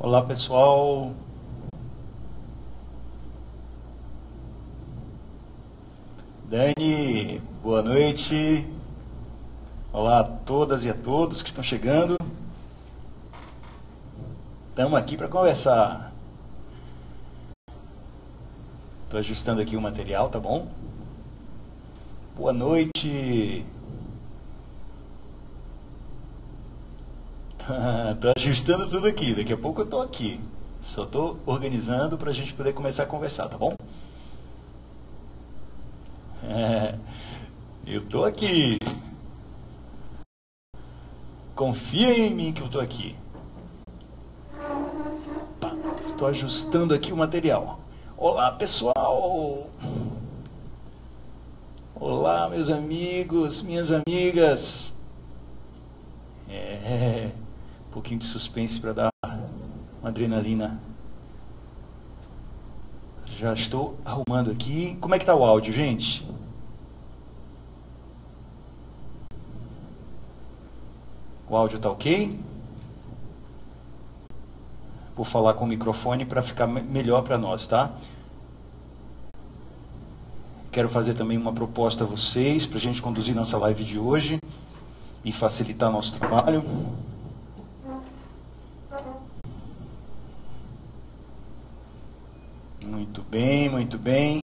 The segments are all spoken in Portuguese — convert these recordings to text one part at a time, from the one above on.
Olá pessoal, Dani, boa noite. Olá a todas e a todos que estão chegando. Estamos aqui para conversar. Estou ajustando aqui o material, tá bom? Boa noite. Estou ajustando tudo aqui, daqui a pouco eu estou aqui. Só estou organizando para a gente poder começar a conversar, tá bom? Eu estou aqui. Confia em mim que eu estou aqui. Estou ajustando aqui o material. Olá pessoal! Olá meus amigos, minhas amigas. Um pouquinho de suspense para dar uma adrenalina. Já estou arrumando aqui. Como é que está o áudio, gente? O áudio está ok? Vou falar com o microfone para ficar melhor para nós, tá? Quero fazer também uma proposta a vocês para a gente conduzir nossa live de hoje e facilitar nosso trabalho. Muito bem, muito bem.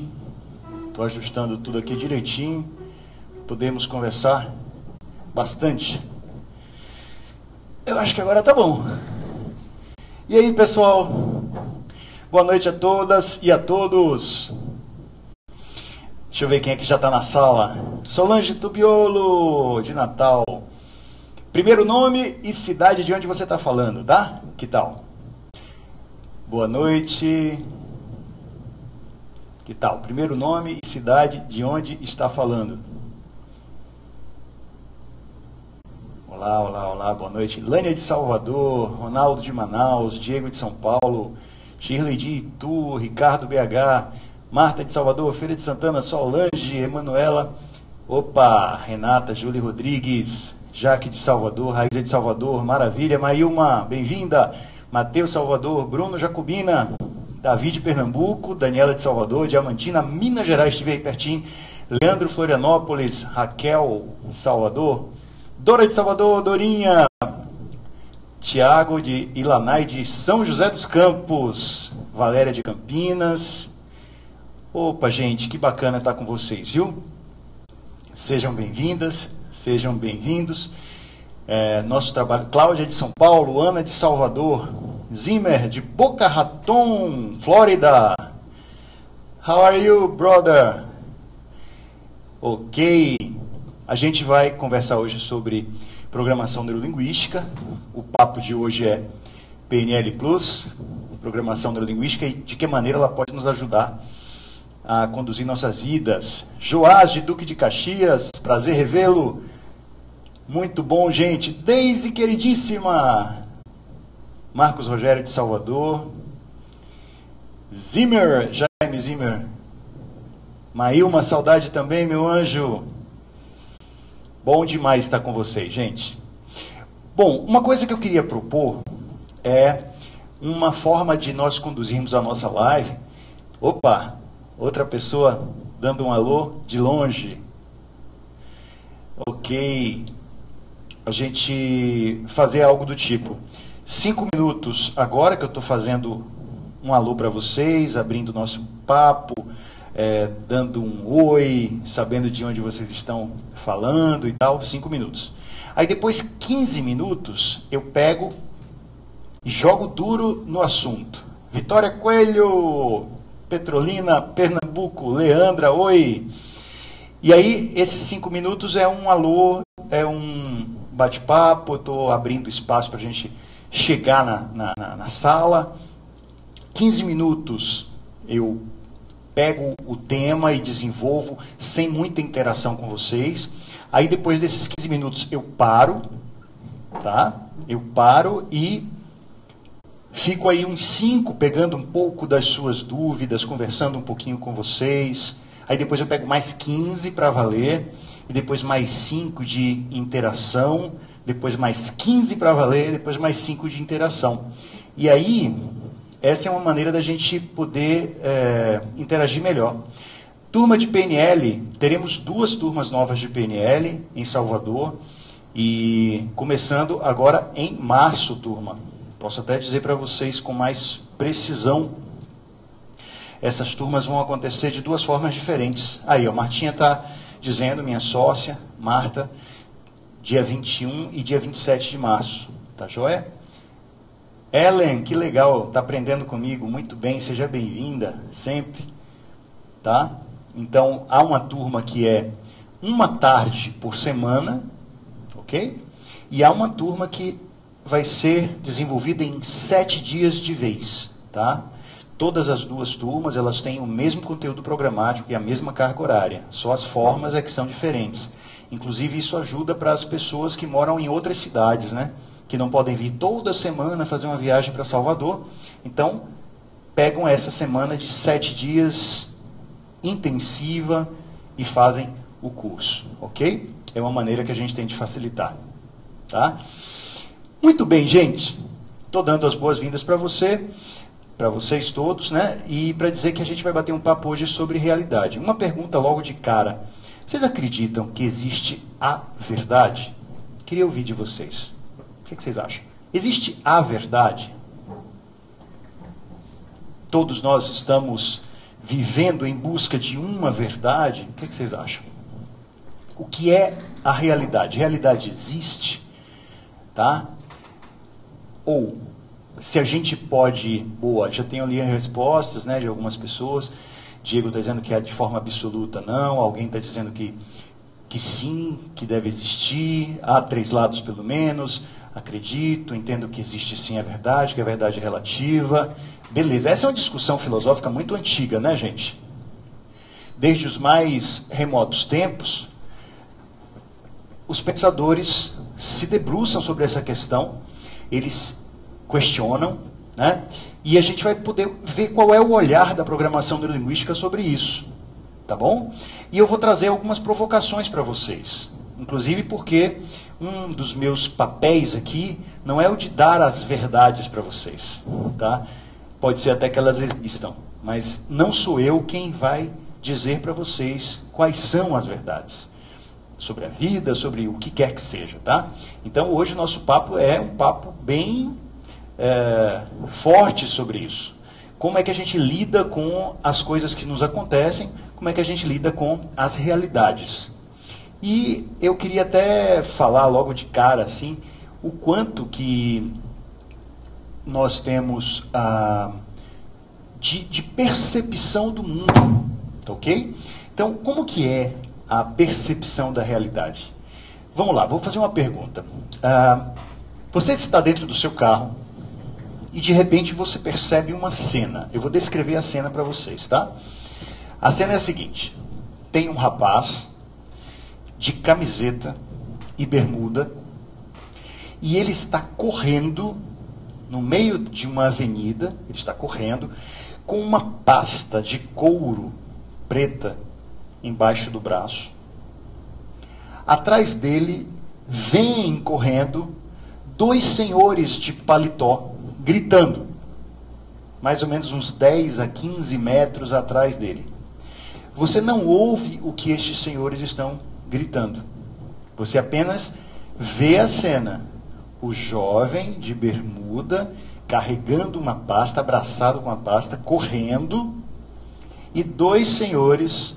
Estou ajustando tudo aqui direitinho. Podemos conversar bastante. Eu acho que agora tá bom. E aí, pessoal? Boa noite a todas e a todos. Deixa eu ver quem é que já está na sala. Solange Tubiolo, de Natal. Primeiro nome e cidade de onde você está falando, tá? Que tal? Boa noite. Que tal? Primeiro nome e cidade de onde está falando. Olá, olá, olá, boa noite. Lânia de Salvador, Ronaldo de Manaus, Diego de São Paulo, Shirley de Itu, Ricardo BH, Marta de Salvador, Feira de Santana, Solange, Emanuela, opa, Renata, Júlia Rodrigues, Jaque de Salvador, Raíza de Salvador, maravilha, Maílma, bem-vinda, Matheus Salvador, Bruno Jacobina, Davi de Pernambuco, Daniela de Salvador, Diamantina, Minas Gerais, estive aí pertinho, Leandro Florianópolis, Raquel Salvador, Dora de Salvador, Dorinha, Tiago de Ilanai de São José dos Campos, Valéria de Campinas. Opa, gente, que bacana estar com vocês, viu? Sejam bem-vindas, sejam bem-vindos. Nosso trabalho, Cláudia de São Paulo, Ana de Salvador, Zimmer de Boca Raton, Flórida. How are you, brother? Ok. A gente vai conversar hoje sobre programação neurolinguística. O papo de hoje é PNL+, programação neurolinguística, e de que maneira ela pode nos ajudar a conduzir nossas vidas. Joás de Duque de Caxias, prazer revê-lo. Muito bom, gente. Deise, queridíssima. Marcos Rogério de Salvador. Zimmer, Jaime Zimmer. Maílma, saudade também, meu anjo. Bom demais estar com vocês, gente. Bom, uma coisa que eu queria propor é uma forma de nós conduzirmos a nossa live. Opa, outra pessoa dando um alô de longe. Ok. A gente fazer algo do tipo 5 minutos agora que eu estou fazendo um alô para vocês, abrindo o nosso papo, dando um oi, sabendo de onde vocês estão falando e tal, 5 minutos. Aí depois 15 minutos eu pego e jogo duro no assunto. Vitória Coelho, Petrolina, Pernambuco, Leandra, oi. E aí esses 5 minutos é um alô, é um bate-papo, eu estou abrindo espaço para a gente chegar na sala. 15 minutos eu pego o tema e desenvolvo sem muita interação com vocês. Aí depois desses 15 minutos eu paro, tá? Eu paro e fico aí uns 5 pegando um pouco das suas dúvidas, conversando um pouquinho com vocês. Aí depois eu pego mais 15 para valer, e depois mais 5 de interação, depois mais 15 para valer, depois mais 5 de interação. E aí, essa é uma maneira da gente poder interagir melhor. Turma de PNL, teremos 2 turmas novas de PNL em Salvador, e começando agora em março, turma. Posso até dizer para vocês com mais precisão. Essas turmas vão acontecer de 2 formas diferentes. Aí, ó, Martinha está dizendo, minha sócia, Marta, dia 21 e dia 27 de março. Tá joia? Ellen, que legal, está aprendendo comigo, muito bem, seja bem-vinda, sempre. Tá? Então, há uma turma que é uma tarde por semana, ok? E há uma turma que vai ser desenvolvida em 7 dias de vez, tá? Todas as 2 turmas, elas têm o mesmo conteúdo programático e a mesma carga horária, só as formas é que são diferentes. Inclusive, isso ajuda para as pessoas que moram em outras cidades, né? Que não podem vir toda semana fazer uma viagem para Salvador. Então, pegam essa semana de 7 dias intensiva e fazem o curso, ok? É uma maneira que a gente tem de facilitar, tá? Muito bem, gente. Estou dando as boas-vindas para vocês todos, né? E para dizer que a gente vai bater um papo hoje sobre realidade. Uma pergunta logo de cara. Vocês acreditam que existe a verdade? Queria ouvir de vocês. O que vocês acham? Existe a verdade? Todos nós estamos vivendo em busca de uma verdade? O que vocês acham? O que é a realidade? Realidade existe? Tá? Ou, se a gente pode... Boa, já tenho ali as respostas, né, de algumas pessoas. Diego está dizendo que é de forma absoluta não. Alguém está dizendo que sim, que deve existir. Há 3 lados pelo menos. Acredito, entendo que existe sim a verdade, que a verdade é relativa. Beleza, essa é uma discussão filosófica muito antiga, né, gente? Desde os mais remotos tempos, os pensadores se debruçam sobre essa questão, eles questionam, né? E a gente vai poder ver qual é o olhar da programação neurolinguística sobre isso, tá bom? E eu vou trazer algumas provocações para vocês. Inclusive porque um dos meus papéis aqui não é o de dar as verdades para vocês, tá? Pode ser até que elas existam, mas não sou eu quem vai dizer para vocês quais são as verdades sobre a vida, sobre o que quer que seja, tá? Então hoje o nosso papo é um papo bem forte sobre isso. Como é que a gente lida com as coisas que nos acontecem, como é que a gente lida com as realidades. E eu queria até falar logo de cara, assim, o quanto que nós temos de percepção do mundo, ok? Então, como que é a percepção da realidade? Vamos lá, vou fazer uma pergunta. Você está dentro do seu carro e de repente você percebe uma cena. Eu vou descrever a cena para vocês, tá? A cena é a seguinte: tem um rapaz de camiseta e bermuda, e ele está correndo no meio de uma avenida, ele está correndo com uma pasta de couro preta embaixo do braço. Atrás dele vêm correndo 2 senhores de paletó, gritando, mais ou menos uns 10 a 15 metros atrás dele. Você não ouve o que estes senhores estão gritando. Você apenas vê a cena. O jovem de bermuda carregando uma pasta, abraçado com a pasta, correndo, e 2 senhores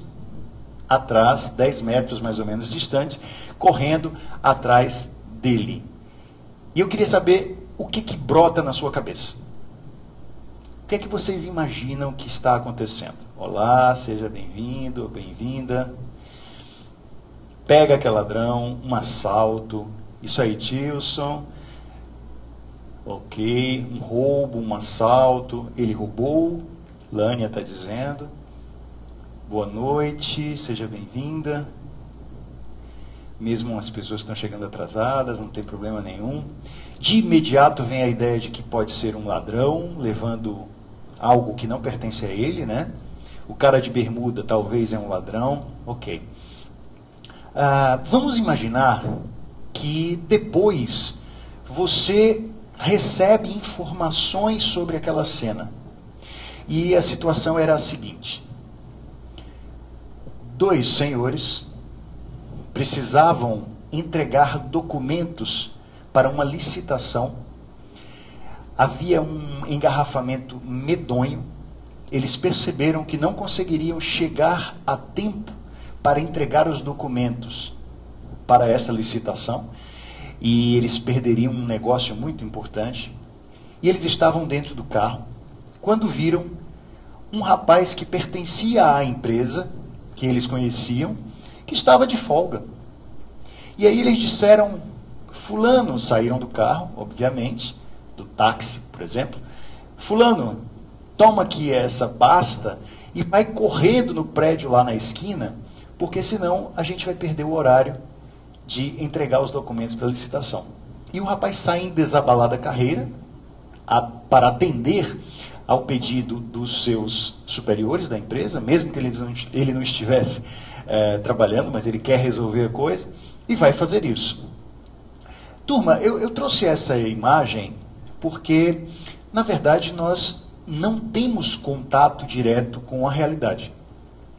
atrás, 10 metros mais ou menos distantes, correndo atrás dele. E eu queria saber o que brota na sua cabeça. O que é que vocês imaginam que está acontecendo? Olá, seja bem-vindo ou bem-vinda. Pega aquele ladrão, um assalto. Isso aí, Tilson. Ok, um roubo, um assalto. Ele roubou. Lânia está dizendo. Boa noite, seja bem-vinda. Mesmo as pessoas estão chegando atrasadas, não tem problema nenhum. De imediato vem a ideia de que pode ser um ladrão levando algo que não pertence a ele, né? O cara de bermuda talvez é um ladrão. Ok. Vamos imaginar que depois você recebe informações sobre aquela cena. E a situação era a seguinte: 2 senhores precisavam entregar documentos para uma licitação. Havia um engarrafamento medonho. Eles perceberam que não conseguiriam chegar a tempo para entregar os documentos para essa licitação, e eles perderiam um negócio muito importante. E eles estavam dentro do carro, quando viram um rapaz que pertencia à empresa, que eles conheciam, que estava de folga. E aí eles disseram: fulano, saíram do carro, obviamente, do táxi, por exemplo: fulano, toma aqui essa pasta e vai correndo no prédio lá na esquina, porque senão a gente vai perder o horário de entregar os documentos para a licitação. E o rapaz sai em desabalada carreira para atender ao pedido dos seus superiores da empresa, mesmo que ele não estivesse trabalhando, mas ele quer resolver a coisa, e vai fazer isso. Turma, eu trouxe essa imagem porque, na verdade, nós não temos contato direto com a realidade.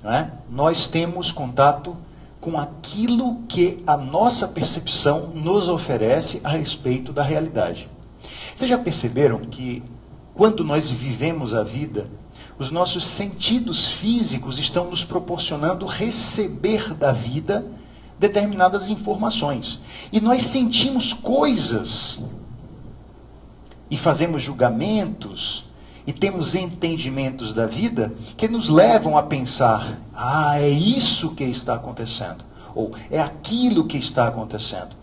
Não é? Nós temos contato com aquilo que a nossa percepção nos oferece a respeito da realidade. Vocês já perceberam que, quando nós vivemos a vida, os nossos sentidos físicos estão nos proporcionando receber da vida determinadas informações. E nós sentimos coisas e fazemos julgamentos e temos entendimentos da vida que nos levam a pensar: é isso que está acontecendo, ou é aquilo que está acontecendo.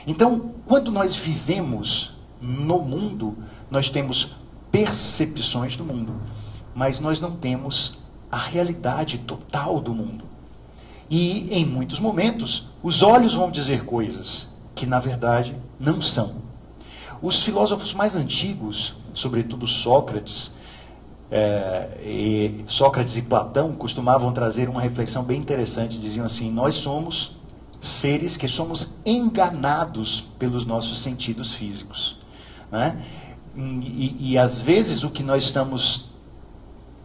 Então, quando nós vivemos no mundo, nós temos percepções do mundo, mas nós não temos a realidade total do mundo. E, em muitos momentos, os olhos vão dizer coisas que, na verdade, não são. Os filósofos mais antigos, sobretudo Sócrates e Platão, costumavam trazer uma reflexão bem interessante. Diziam assim: nós somos seres que somos enganados pelos nossos sentidos físicos. Né? E às vezes o que nós estamos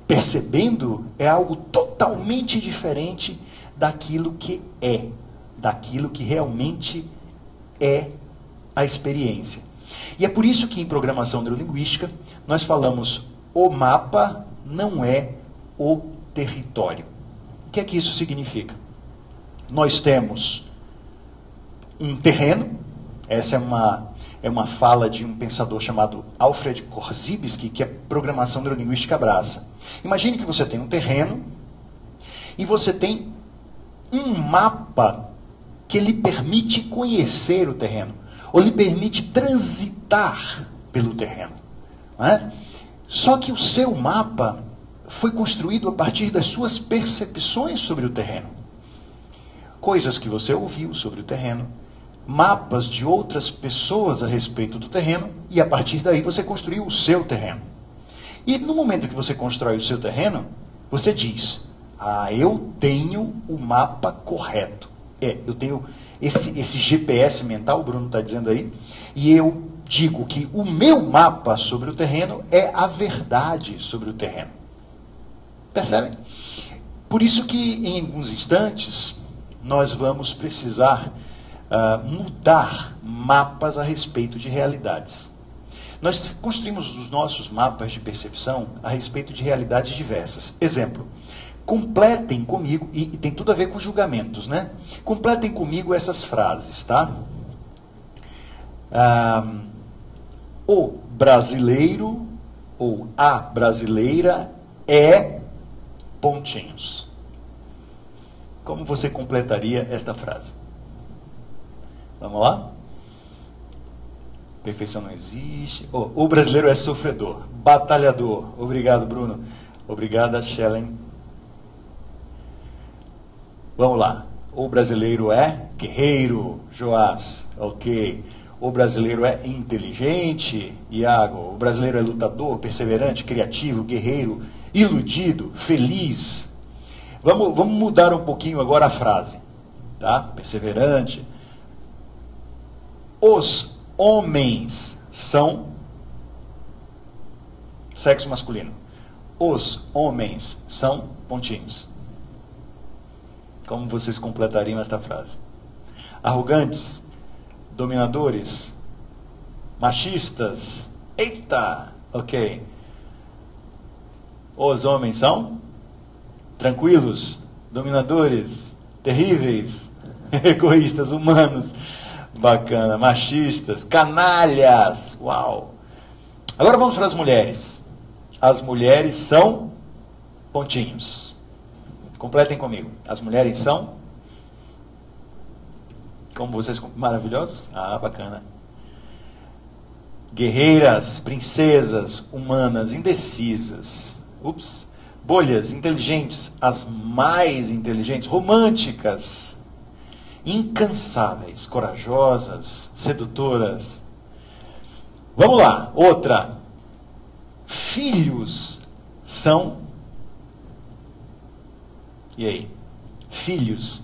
percebendo é algo totalmente diferente daquilo que realmente é a experiência. E é por isso que em programação neurolinguística nós falamos: o mapa não é o território. O que é que isso significa? Nós temos um terreno. Essa é uma fala de um pensador chamado Alfred Korzybski, que a programação neurolinguística abraça. Imagine que você tem um terreno e você tem um mapa que lhe permite conhecer o terreno, ou lhe permite transitar pelo terreno. Não é? Só que o seu mapa foi construído a partir das suas percepções sobre o terreno. Coisas que você ouviu sobre o terreno, mapas de outras pessoas a respeito do terreno, e a partir daí você construiu o seu terreno. E no momento que você constrói o seu terreno, você diz: eu tenho o mapa correto. Eu tenho esse GPS mental, o Bruno está dizendo aí, e eu digo que o meu mapa sobre o terreno é a verdade sobre o terreno. Percebem? Por isso que, em alguns instantes, nós vamos precisar mudar mapas a respeito de realidades. Nós construímos os nossos mapas de percepção a respeito de realidades diversas. Exemplo: completem comigo, e tem tudo a ver com julgamentos, né? Completem comigo essas frases, tá? O brasileiro ou a brasileira é pontinhos. Como você completaria esta frase? Vamos lá? Perfeição não existe. O brasileiro é sofredor, batalhador. Obrigado, Bruno. Obrigada, Shellen. Vamos lá. O brasileiro é guerreiro, Joás. Ok. O brasileiro é inteligente, Iago. O brasileiro é lutador, perseverante, criativo, guerreiro, iludido, feliz. Vamos mudar um pouquinho agora a frase, tá? Perseverante. Os homens são Sexo masculino. Os homens são pontinhos. Como vocês completariam esta frase? Arrogantes, dominadores, machistas. Eita, ok. Os homens são tranquilos, dominadores, terríveis, egoístas, humanos. Bacana, machistas, canalhas. Uau. Agora vamos para as mulheres. As mulheres são pontinhos. Completem comigo. As mulheres são... Como vocês... Maravilhosos? Ah, bacana. Guerreiras, princesas, humanas, indecisas. Ups. Bolhas, inteligentes, as mais inteligentes, românticas, incansáveis, corajosas, sedutoras. Vamos lá, outra. Filhos são... E aí? Filhos.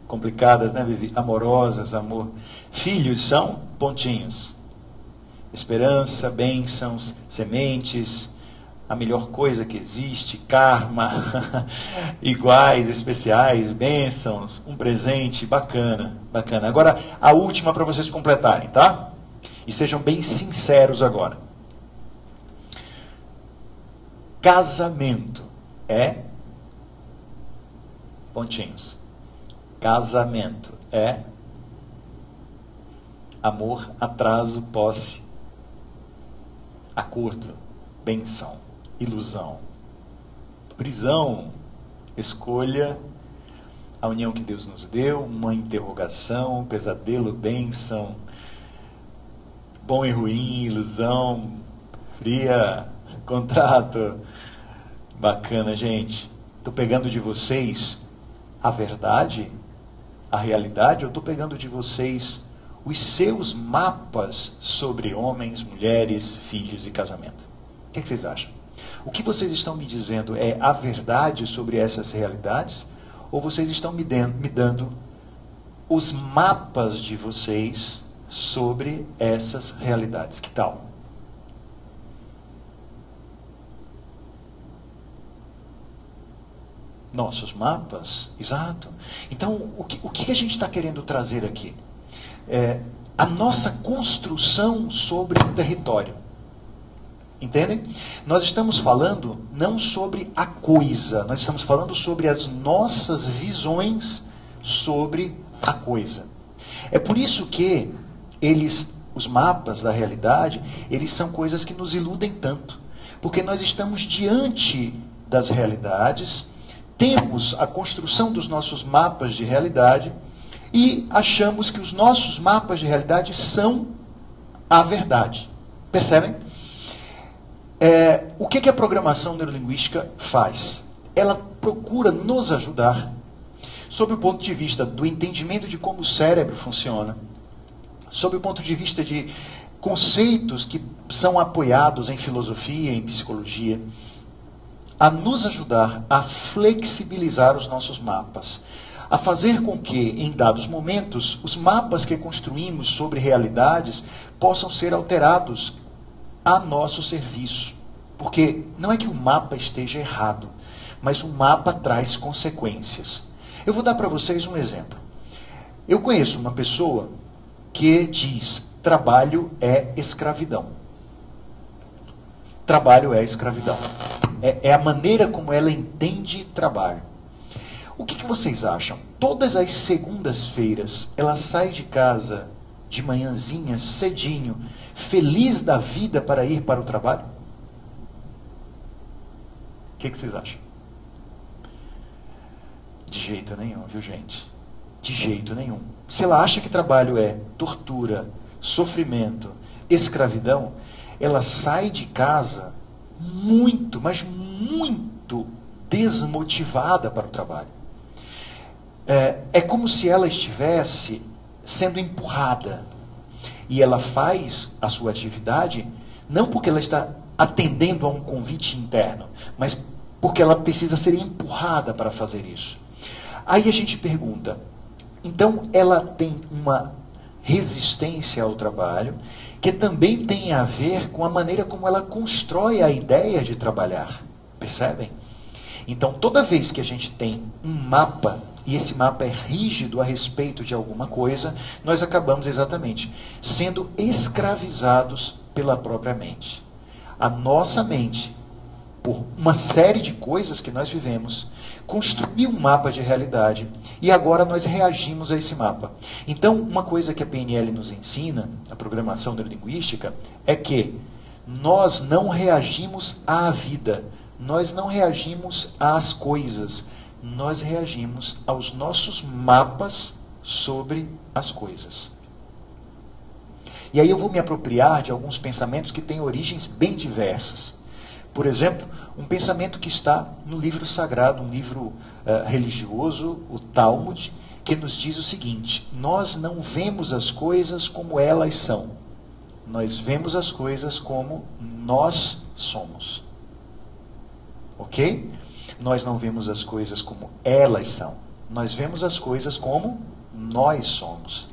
Complicadas, né, Vivi? Amorosas, amor. Filhos são pontinhos. Esperança, bênçãos, sementes, a melhor coisa que existe, karma, iguais, especiais, bênçãos, um presente, bacana, bacana. Agora, a última para vocês completarem, tá? E sejam bem sinceros agora. Casamento é... Pontinhos. Casamento é... Amor, atraso, posse, acordo, benção, ilusão, prisão, escolha, a união que Deus nos deu, uma interrogação, pesadelo, bênção, bom e ruim, ilusão, fria, contrato. Bacana, gente. Estou pegando de vocês a verdade, a realidade, ou estou pegando de vocês os seus mapas sobre homens, mulheres, filhos e casamento? O que vocês acham? O que vocês estão me dizendo é a verdade sobre essas realidades? Ou vocês estão me dando os mapas de vocês sobre essas realidades? Que tal? Nossos mapas? Exato. Então, o que a gente está querendo trazer aqui? A nossa construção sobre o território. Entendem? Nós estamos falando não sobre a coisa, nós estamos falando sobre as nossas visões sobre a coisa. É por isso que os mapas da realidade, eles são coisas que nos iludem tanto. Porque nós estamos diante das realidades, temos a construção dos nossos mapas de realidade e achamos que os nossos mapas de realidade são a verdade. Percebem? O que a programação neurolinguística faz? Ela procura nos ajudar, sob o ponto de vista do entendimento de como o cérebro funciona, sob o ponto de vista de conceitos que são apoiados em filosofia, em psicologia, a nos ajudar a flexibilizar os nossos mapas, a fazer com que, em dados momentos, os mapas que construímos sobre realidades possam ser alterados a nosso serviço. Porque não é que o mapa esteja errado, mas o mapa traz consequências. Eu vou dar para vocês um exemplo. Eu conheço uma pessoa que diz: trabalho é escravidão. Trabalho é escravidão. É a maneira como ela entende trabalho. O que vocês acham? Todas as segundas-feiras ela sai de casa de manhãzinha, cedinho, feliz da vida para ir para o trabalho? O que vocês acham? De jeito nenhum, viu, gente? De jeito nenhum. Se ela acha que trabalho é tortura, sofrimento, escravidão, ela sai de casa muito, mas muito desmotivada para o trabalho. É como se ela estivesse sendo empurrada. E ela faz a sua atividade não porque ela está atendendo a um convite interno, mas porque ela precisa ser empurrada para fazer isso. Aí a gente pergunta, então ela tem uma resistência ao trabalho que também tem a ver com a maneira como ela constrói a ideia de trabalhar. Percebem? Então, toda vez que a gente tem um mapa, e esse mapa é rígido a respeito de alguma coisa, nós acabamos exatamente sendo escravizados pela própria mente. A nossa mente, por uma série de coisas que nós vivemos, construiu um mapa de realidade e agora nós reagimos a esse mapa. Então, uma coisa que a PNL nos ensina, a programação neurolinguística, é que nós não reagimos à vida, nós não reagimos às coisas, nós reagimos aos nossos mapas sobre as coisas. E aí eu vou me apropriar de alguns pensamentos que têm origens bem diversas. Por exemplo, um pensamento que está no livro sagrado, um livro religioso, o Talmud, que nos diz o seguinte: nós não vemos as coisas como elas são, nós vemos as coisas como nós somos. Ok? Nós não vemos as coisas como elas são, nós vemos as coisas como nós somos.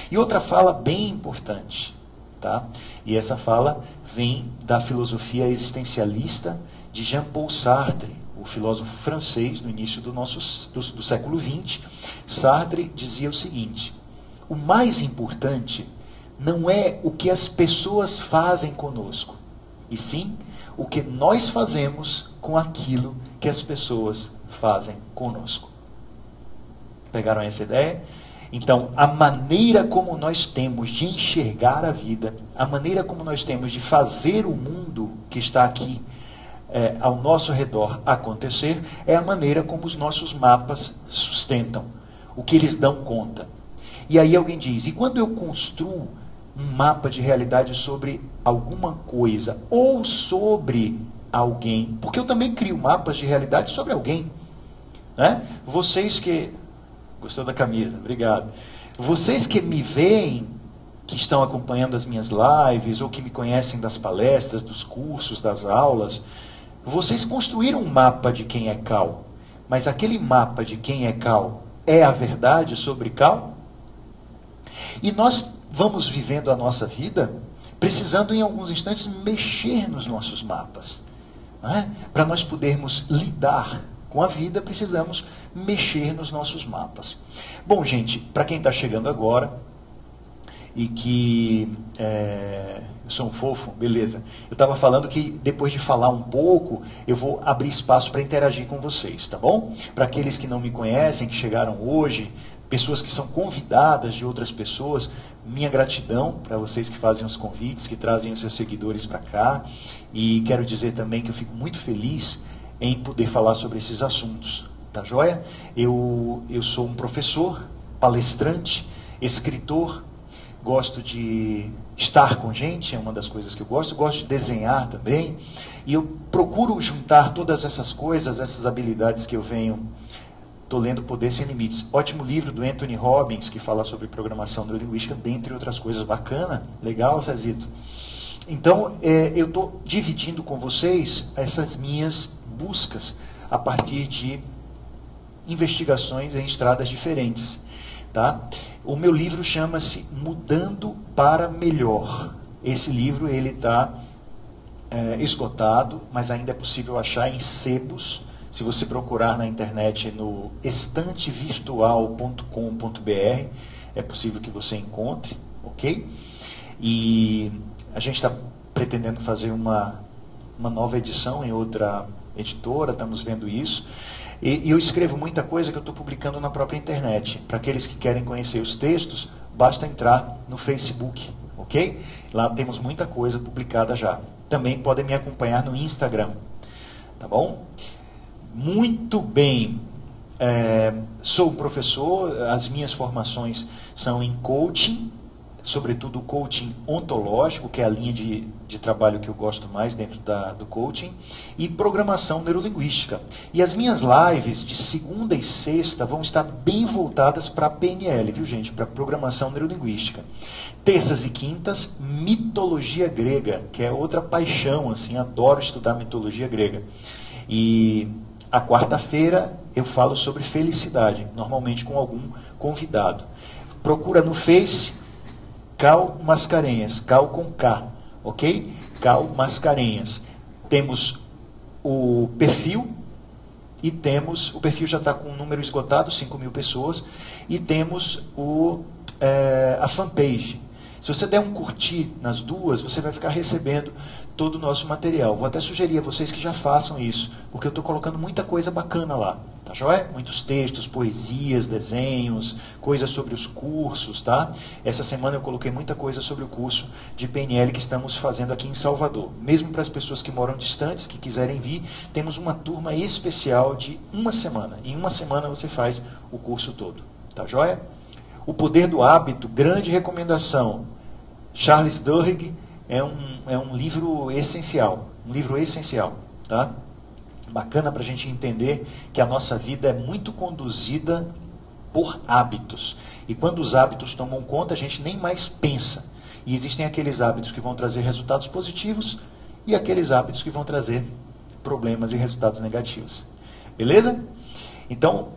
E outra fala bem importante, tá? E essa fala vem da filosofia existencialista de Jean-Paul Sartre, o filósofo francês no início do século XX. Sartre dizia o seguinte: o mais importante não é o que as pessoas fazem conosco, e sim o que nós fazemos com aquilo que as pessoas fazem conosco. Pegaram essa ideia? Então, a maneira como nós temos de enxergar a vida, a maneira como nós temos de fazer o mundo que está aqui ao nosso redor acontecer, é a maneira como os nossos mapas sustentam, o que eles dão conta. E aí alguém diz: e quando eu construo um mapa de realidade sobre alguma coisa ou sobre alguém? Porque eu também crio mapas de realidade sobre alguém, né? Vocês que... Gostou da camisa? Obrigado. Vocês que me veem, que estão acompanhando as minhas lives, ou que me conhecem das palestras, dos cursos, das aulas, vocês construíram um mapa de quem é Cal. Mas aquele mapa de quem é Cal é a verdade sobre Cal? E nós vamos vivendo a nossa vida precisando, em alguns instantes, mexer nos nossos mapas. Né? Para nós podermos lidar com a vida, precisamos mexer nos nossos mapas. Bom, gente, para quem está chegando agora e que eu sou um fofo, beleza. Eu estava falando que depois de falar um pouco, eu vou abrir espaço para interagir com vocês, tá bom? Para aqueles que não me conhecem, que chegaram hoje, pessoas que são convidadas de outras pessoas, minha gratidão para vocês que fazem os convites, que trazem os seus seguidores para cá. E quero dizer também que eu fico muito feliz em poder falar sobre esses assuntos, tá joia? Eu sou um professor, palestrante, escritor, gosto de estar com gente, é uma das coisas que eu gosto de desenhar também, e eu procuro juntar todas essas coisas, essas habilidades que eu venho... Estou lendo Poder Sem Limites, ótimo livro do Anthony Robbins, que fala sobre programação neurolinguística, dentre outras coisas. Bacana, legal, Cezito. Então, eu estou dividindo com vocês essas minhas buscas a partir de investigações em estradas diferentes. Tá? O meu livro chama-se Mudando para Melhor. Esse livro ele está esgotado, mas ainda é possível achar em sebos. Se você procurar na internet no estantevirtual.com.br, é possível que você encontre, ok? E a gente está pretendendo fazer uma nova edição em outra editora, estamos vendo isso. E eu escrevo muita coisa que eu estou publicando na própria internet. Para aqueles que querem conhecer os textos, basta entrar no Facebook, ok? Lá temos muita coisa publicada já. Também podem me acompanhar no Instagram, tá bom? Muito bem. Sou professor, as minhas formações são em coaching, sobretudo coaching ontológico, que é a linha de trabalho que eu gosto mais dentro do coaching, e programação neurolinguística. E as minhas lives de segunda e sexta vão estar bem voltadas para a PNL, viu, gente? Para programação neurolinguística. Terças e quintas, mitologia grega, que é outra paixão, assim, adoro estudar mitologia grega. E a quarta-feira eu falo sobre felicidade, normalmente com algum convidado. Procura no Face, Cal Mascarenhas, Cal com K, ok? Cal Mascarenhas. Temos o perfil, e temos, o perfil já está com um número esgotado, 5.000 pessoas, e temos a fanpage. Se você der um curtir nas duas, você vai ficar recebendo todo o nosso material. Vou até sugerir a vocês que já façam isso, porque eu estou colocando muita coisa bacana lá, tá joia? Muitos textos, poesias, desenhos, coisas sobre os cursos, tá? Essa semana eu coloquei muita coisa sobre o curso de PNL que estamos fazendo aqui em Salvador. Mesmo para as pessoas que moram distantes, que quiserem vir, temos uma turma especial de uma semana. Em uma semana você faz o curso todo, tá joia? O Poder do Hábito, grande recomendação. Charles Duhigg é um livro essencial, tá? Bacana para a gente entender que a nossa vida é muito conduzida por hábitos. E quando os hábitos tomam conta, a gente nem mais pensa. E existem aqueles hábitos que vão trazer resultados positivos e aqueles hábitos que vão trazer problemas e resultados negativos. Beleza? Então,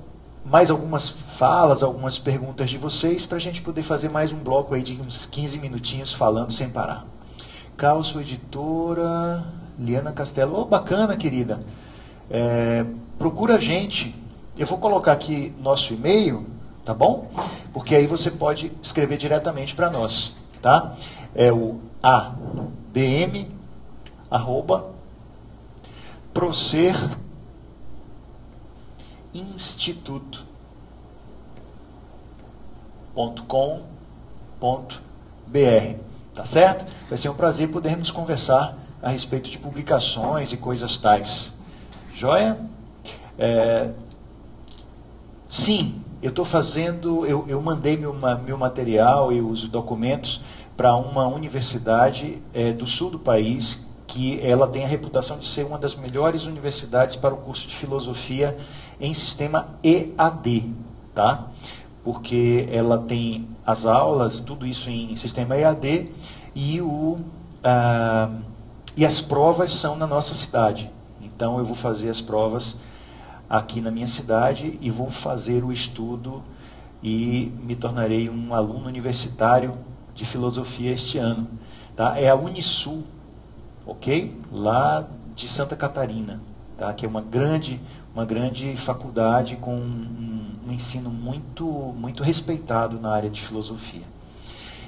mais algumas falas, algumas perguntas de vocês, para a gente poder fazer mais um bloco aí de uns 15 minutinhos falando sem parar. Calço Editora, Liana Castelo. Oh, bacana, querida. Procura a gente. Eu vou colocar aqui nosso e-mail, tá bom? Porque aí você pode escrever diretamente para nós, tá? É o abm@proserinstituto.com.br, tá certo? Vai ser um prazer podermos conversar a respeito de publicações e coisas tais. Joia? Sim, eu estou fazendo, eu mandei meu material e os documentos para uma universidade do sul do país, que ela tem a reputação de ser uma das melhores universidades para o curso de filosofia em sistema EAD, tá? Porque ela tem as aulas, tudo isso em sistema EAD, e as provas são na nossa cidade. Então eu vou fazer as provas aqui na minha cidade e vou fazer o estudo e me tornarei um aluno universitário de filosofia este ano, tá? É a Unisul, ok? Lá de Santa Catarina, tá? Que é uma grande faculdade com um ensino muito respeitado na área de filosofia.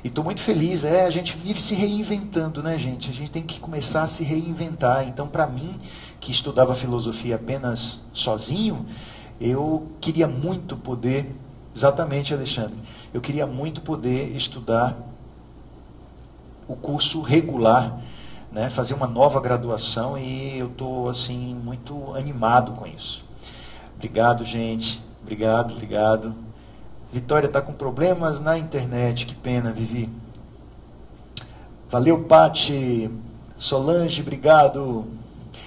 E estou muito feliz, a gente vive se reinventando, né, gente? A gente tem que começar a se reinventar. Então, para mim, que estudava filosofia apenas sozinho, eu queria muito poder, exatamente, Alexandre, eu queria muito poder estudar o curso regular, né, fazer uma nova graduação, e eu estou assim, muito animado com isso. Obrigado, gente. Obrigado. Vitória está com problemas na internet, que pena, Vivi. Valeu, Pati. Solange, obrigado.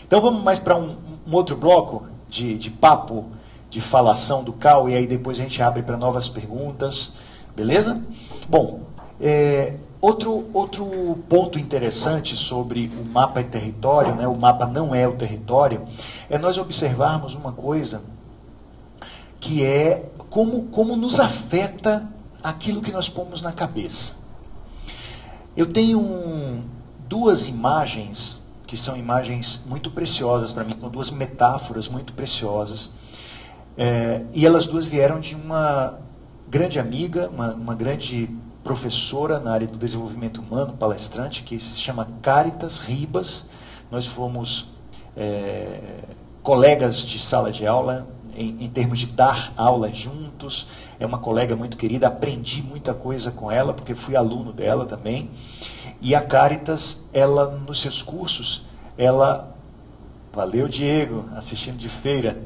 Então vamos mais para um outro bloco de papo, de falação do Cal, e aí depois a gente abre para novas perguntas, beleza? Bom, outro ponto interessante sobre o mapa e território, né, o mapa não é o território, é nós observarmos uma coisa que é como nos afeta aquilo que nós pomos na cabeça. Eu tenho duas imagens, que são imagens muito preciosas para mim, são duas metáforas muito preciosas, e elas duas vieram de uma grande amiga, uma grande professora na área do desenvolvimento humano, palestrante, que se chama Caritas Ribas. Nós fomos colegas de sala de aula, em termos de dar aula juntos. É uma colega muito querida, aprendi muita coisa com ela, porque fui aluno dela também. E a Caritas, ela, nos seus cursos, valeu, Diego, assistindo de Feira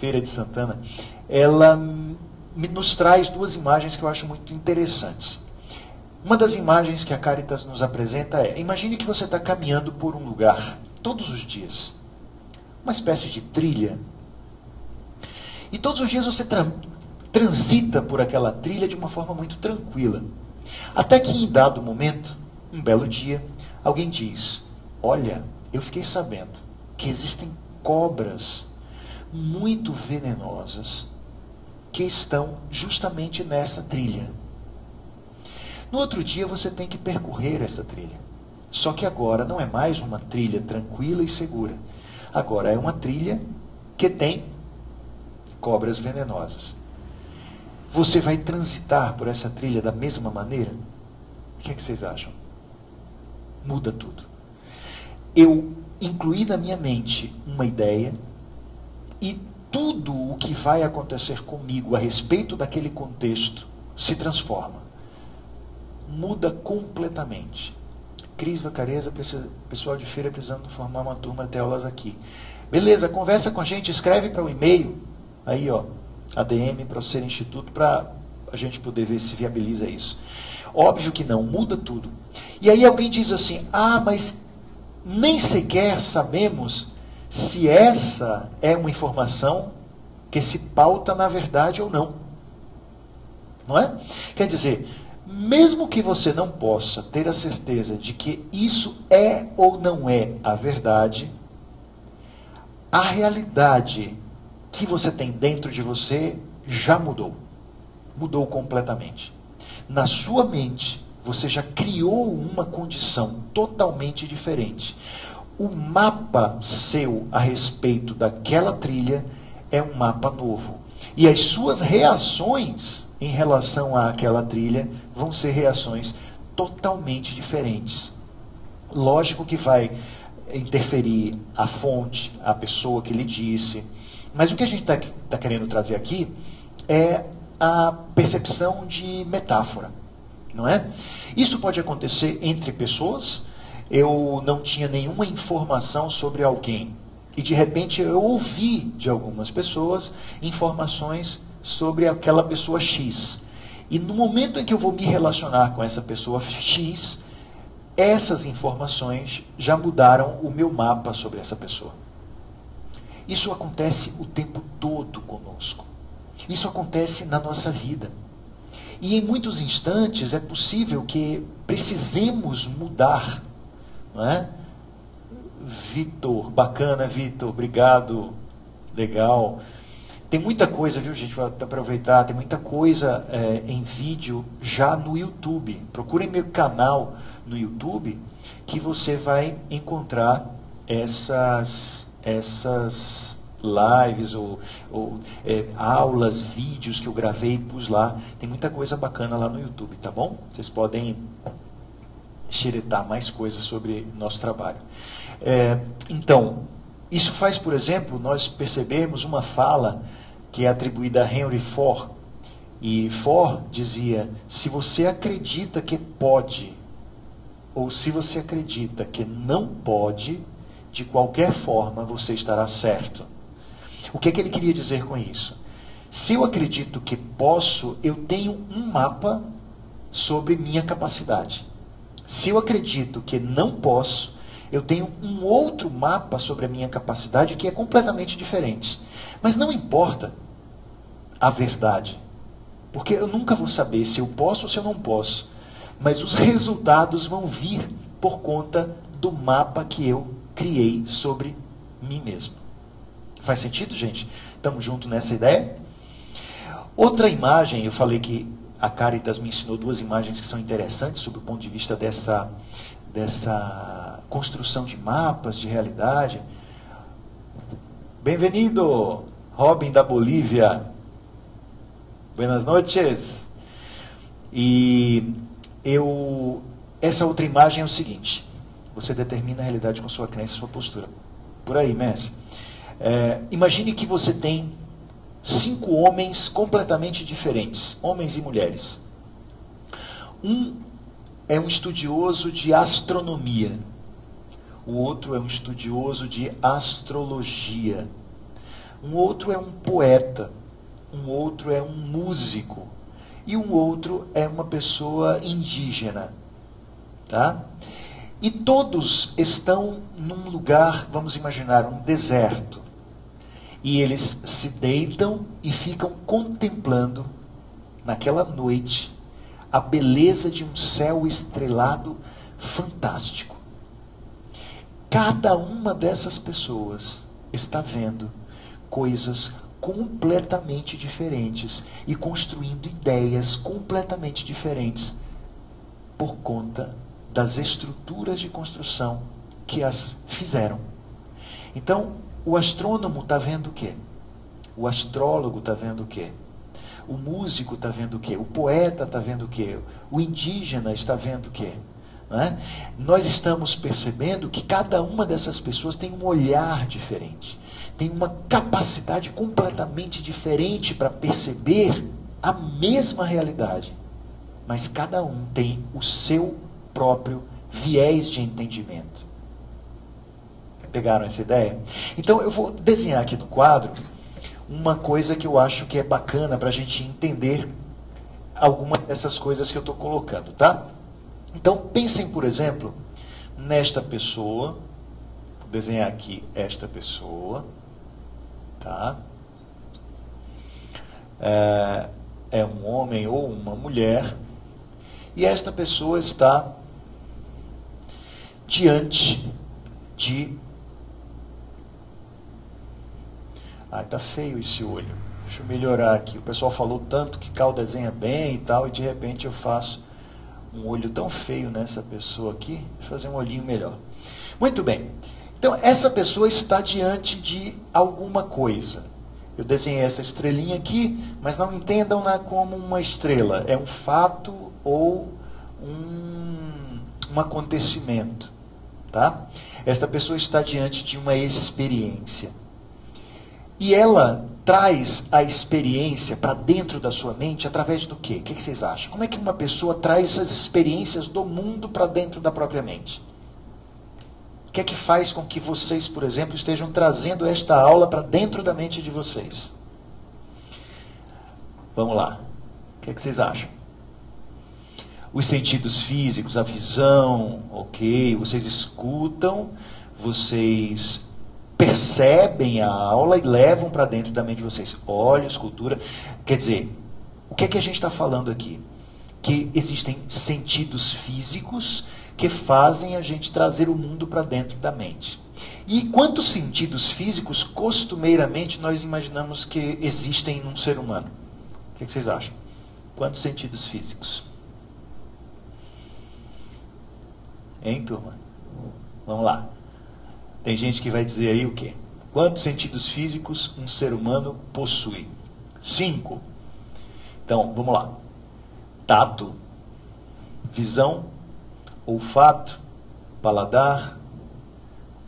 de Santana, ela nos traz duas imagens que eu acho muito interessantes. Uma das imagens que a Caritas nos apresenta imagine que você está caminhando por um lugar, todos os dias, uma espécie de trilha, e todos os dias você transita por aquela trilha de uma forma muito tranquila. Até que em dado momento, um belo dia, alguém diz: olha, eu fiquei sabendo que existem cobras muito venenosas que estão justamente nessa trilha. No outro dia você tem que percorrer essa trilha. Só que agora não é mais uma trilha tranquila e segura. Agora é uma trilha que tem cobras venenosas. Você vai transitar por essa trilha da mesma maneira? O que é que vocês acham? Muda tudo. Eu incluí na minha mente uma ideia e tudo o que vai acontecer comigo a respeito daquele contexto se transforma. Muda completamente. Cris Vacareza, pessoal de feira precisando formar uma turma de aulas aqui. Beleza, conversa com a gente, escreve para o e-mail, aí ó, ADM para o Ser Instituto, para a gente poder ver se viabiliza isso. Óbvio que não, muda tudo. E aí alguém diz assim, mas nem sequer sabemos se essa é uma informação que se pauta na verdade ou não. Não é? Quer dizer, mesmo que você não possa ter a certeza de que isso é ou não é a verdade, a realidade que você tem dentro de você já mudou. Mudou completamente. Na sua mente, você já criou uma condição totalmente diferente. O mapa seu a respeito daquela trilha é um mapa novo. E as suas reações em relação àquela trilha vão ser reações totalmente diferentes. Lógico que vai interferir a fonte, a pessoa que lhe disse. Mas o que a gente está querendo trazer aqui é a percepção de metáfora, não é? Isso pode acontecer entre pessoas. Eu não tinha nenhuma informação sobre alguém e de repente eu ouvi de algumas pessoas informações sobre aquela pessoa X. E no momento em que eu vou me relacionar com essa pessoa X, essas informações já mudaram o meu mapa sobre essa pessoa. Isso acontece o tempo todo conosco. Isso acontece na nossa vida. E em muitos instantes é possível que precisemos mudar. Não é? Vitor, bacana, Vitor, obrigado, legal. Tem muita coisa, viu, gente? Vou aproveitar, tem muita coisa em vídeo já no YouTube. Procurem meu canal no YouTube que você vai encontrar essas lives ou aulas, vídeos que eu gravei e pus lá. Tem muita coisa bacana lá no YouTube, tá bom? Vocês podem xeretar mais coisas sobre nosso trabalho. Então, isso faz, por exemplo, nós percebermos uma fala que é atribuída a Henry Ford. E Ford dizia, se você acredita que pode, ou se você acredita que não pode, de qualquer forma você estará certo. O que é que ele queria dizer com isso? Se eu acredito que posso, eu tenho um mapa sobre minha capacidade. Se eu acredito que não posso, eu tenho um outro mapa sobre a minha capacidade que é completamente diferente. Mas não importa a verdade, porque eu nunca vou saber se eu posso ou se eu não posso. Mas os resultados vão vir por conta do mapa que eu criei sobre mim mesmo. Faz sentido, gente? Estamos juntos nessa ideia? Outra imagem, eu falei que a Caritas me ensinou duas imagens que são interessantes sob o ponto de vista dessa construção de mapas de realidade. Bem-vindo, Robin da Bolívia. Buenas noches. E essa outra imagem é o seguinte: você determina a realidade com sua crença e sua postura. Por aí, Messi. Imagine que você tem 5 homens completamente diferentes, homens e mulheres. Um é um estudioso de astronomia, o outro é um estudioso de astrologia, um outro é um poeta, um outro é um músico e um outro é uma pessoa indígena, tá? E todos estão num lugar, vamos imaginar, um deserto. E eles se deitam e ficam contemplando, naquela noite, a beleza de um céu estrelado fantástico. Cada uma dessas pessoas está vendo coisas completamente diferentes e construindo ideias completamente diferentes por conta das estruturas de construção que as fizeram. Então, o astrônomo está vendo o quê? O astrólogo está vendo o quê? O músico está vendo o quê? O poeta está vendo o quê? O indígena está vendo o quê? Não é? Nós estamos percebendo que cada uma dessas pessoas tem um olhar diferente, tem uma capacidade completamente diferente para perceber a mesma realidade, mas cada um tem o seu próprio viés de entendimento. Pegaram essa ideia? Então eu vou desenhar aqui no quadro uma coisa que eu acho que é bacana para a gente entender algumas dessas coisas que eu estou colocando, tá? Então pensem, por exemplo, nesta pessoa. Vou desenhar aqui esta pessoa, tá? É um homem ou uma mulher, e esta pessoa está diante de... tá feio esse olho. Deixa eu melhorar aqui. O pessoal falou tanto que Cal desenha bem e tal, e de repente eu faço um olho tão feio nessa pessoa aqui. Deixa eu fazer um olhinho melhor. Muito bem. Então, essa pessoa está diante de alguma coisa. Eu desenhei essa estrelinha aqui, mas não entendam-na como uma estrela. É um fato ou um acontecimento. Tá? Esta pessoa está diante de uma experiência. E ela traz a experiência para dentro da sua mente através do quê? O que vocês acham? Como é que uma pessoa traz essas experiências do mundo para dentro da própria mente? O que é que faz com que vocês, por exemplo, estejam trazendo esta aula para dentro da mente de vocês? Vamos lá. O que é que vocês acham? Os sentidos físicos, a visão, ok, vocês escutam, vocês percebem a aula e levam para dentro da mente de vocês. Olhos, cultura. Quer dizer, o que é que a gente está falando aqui? Que existem sentidos físicos que fazem a gente trazer o mundo para dentro da mente. E quantos sentidos físicos, costumeiramente, nós imaginamos que existem num ser humano? O que é que vocês acham? Quantos sentidos físicos? Hein, turma? Vamos lá. Tem gente que vai dizer aí o quê? Quantos sentidos físicos um ser humano possui? 5. Então, vamos lá. Tato, visão, olfato, paladar,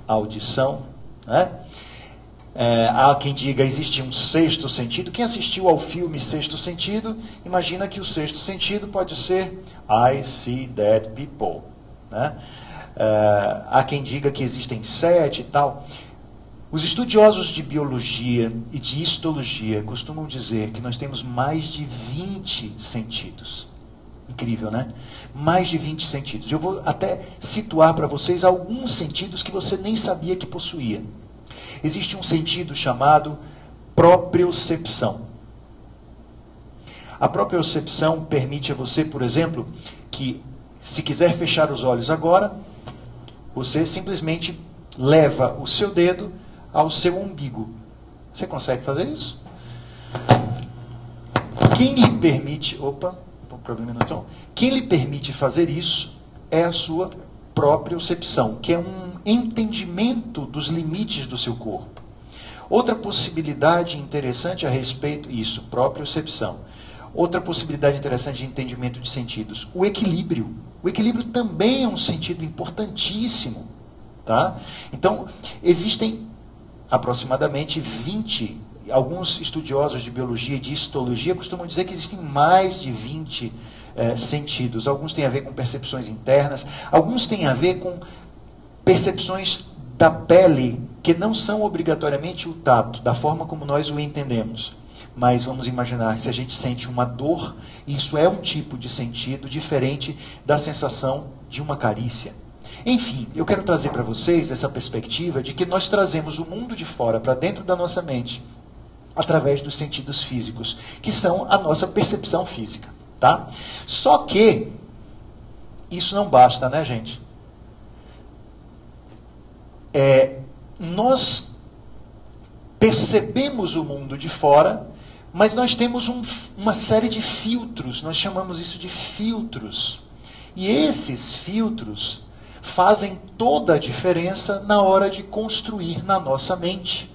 audição, né? Há quem diga existe um sexto sentido. Quem assistiu ao filme Sexto Sentido, imagina que o sexto sentido pode ser I see dead people, né? Há quem diga que existem 7 e tal. Os estudiosos de biologia e de histologia costumam dizer que nós temos mais de 20 sentidos. Incrível, né? Mais de 20 sentidos. Eu vou até situar para vocês alguns sentidos que você nem sabia que possuía. Existe um sentido chamado propriocepção. A propriocepção permite a você, por exemplo, que se quiser fechar os olhos agora, você simplesmente leva o seu dedo ao seu umbigo. Você consegue fazer isso? Quem lhe permite... Opa, um problema no tom. Quem lhe permite fazer isso é a sua propriocepção, que é um entendimento dos limites do seu corpo. Outra possibilidade interessante a respeito... Isso, propriocepção. Outra possibilidade interessante de entendimento de sentidos, o equilíbrio. O equilíbrio também é um sentido importantíssimo. Tá? Então, existem aproximadamente 20, alguns estudiosos de biologia e de histologia costumam dizer que existem mais de 20 sentidos. Alguns têm a ver com percepções internas, alguns têm a ver com percepções da pele, que não são obrigatoriamente o tato, da forma como nós o entendemos. Mas vamos imaginar que se a gente sente uma dor, isso é um tipo de sentido diferente da sensação de uma carícia. Enfim, eu quero trazer para vocês essa perspectiva de que nós trazemos o mundo de fora para dentro da nossa mente através dos sentidos físicos, que são a nossa percepção física. Tá? Só que isso não basta, né, gente? Nós percebemos o mundo de fora, mas nós temos uma série de filtros, nós chamamos isso de filtros. E esses filtros fazem toda a diferença na hora de construir na nossa mente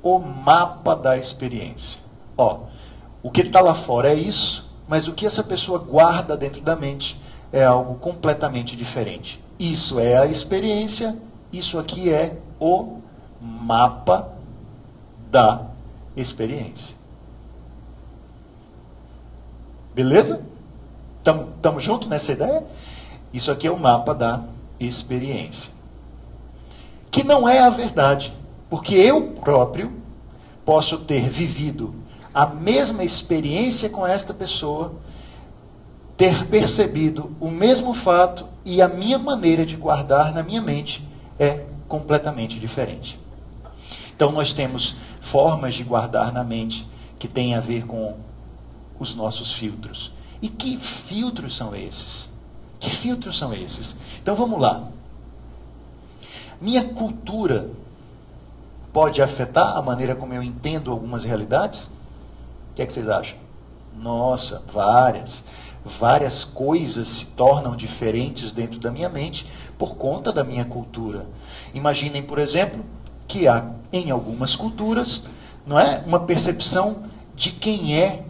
o mapa da experiência. Ó, o que está lá fora é isso, mas o que essa pessoa guarda dentro da mente é algo completamente diferente. Isso é a experiência, isso aqui é o mapa da experiência. Beleza? Estamos juntos nessa ideia? Isso aqui é o mapa da experiência. Que não é a verdade, porque eu próprio posso ter vivido a mesma experiência com esta pessoa, ter percebido o mesmo fato e a minha maneira de guardar na minha mente é completamente diferente. Então nós temos formas de guardar na mente que têm a ver com os nossos filtros. E que filtros são esses? Que filtros são esses? Então vamos lá. Minha cultura pode afetar a maneira como eu entendo algumas realidades? O que é que vocês acham? Nossa, várias coisas se tornam diferentes dentro da minha mente por conta da minha cultura. Imaginem, por exemplo, que há em algumas culturas, não é, uma percepção de quem é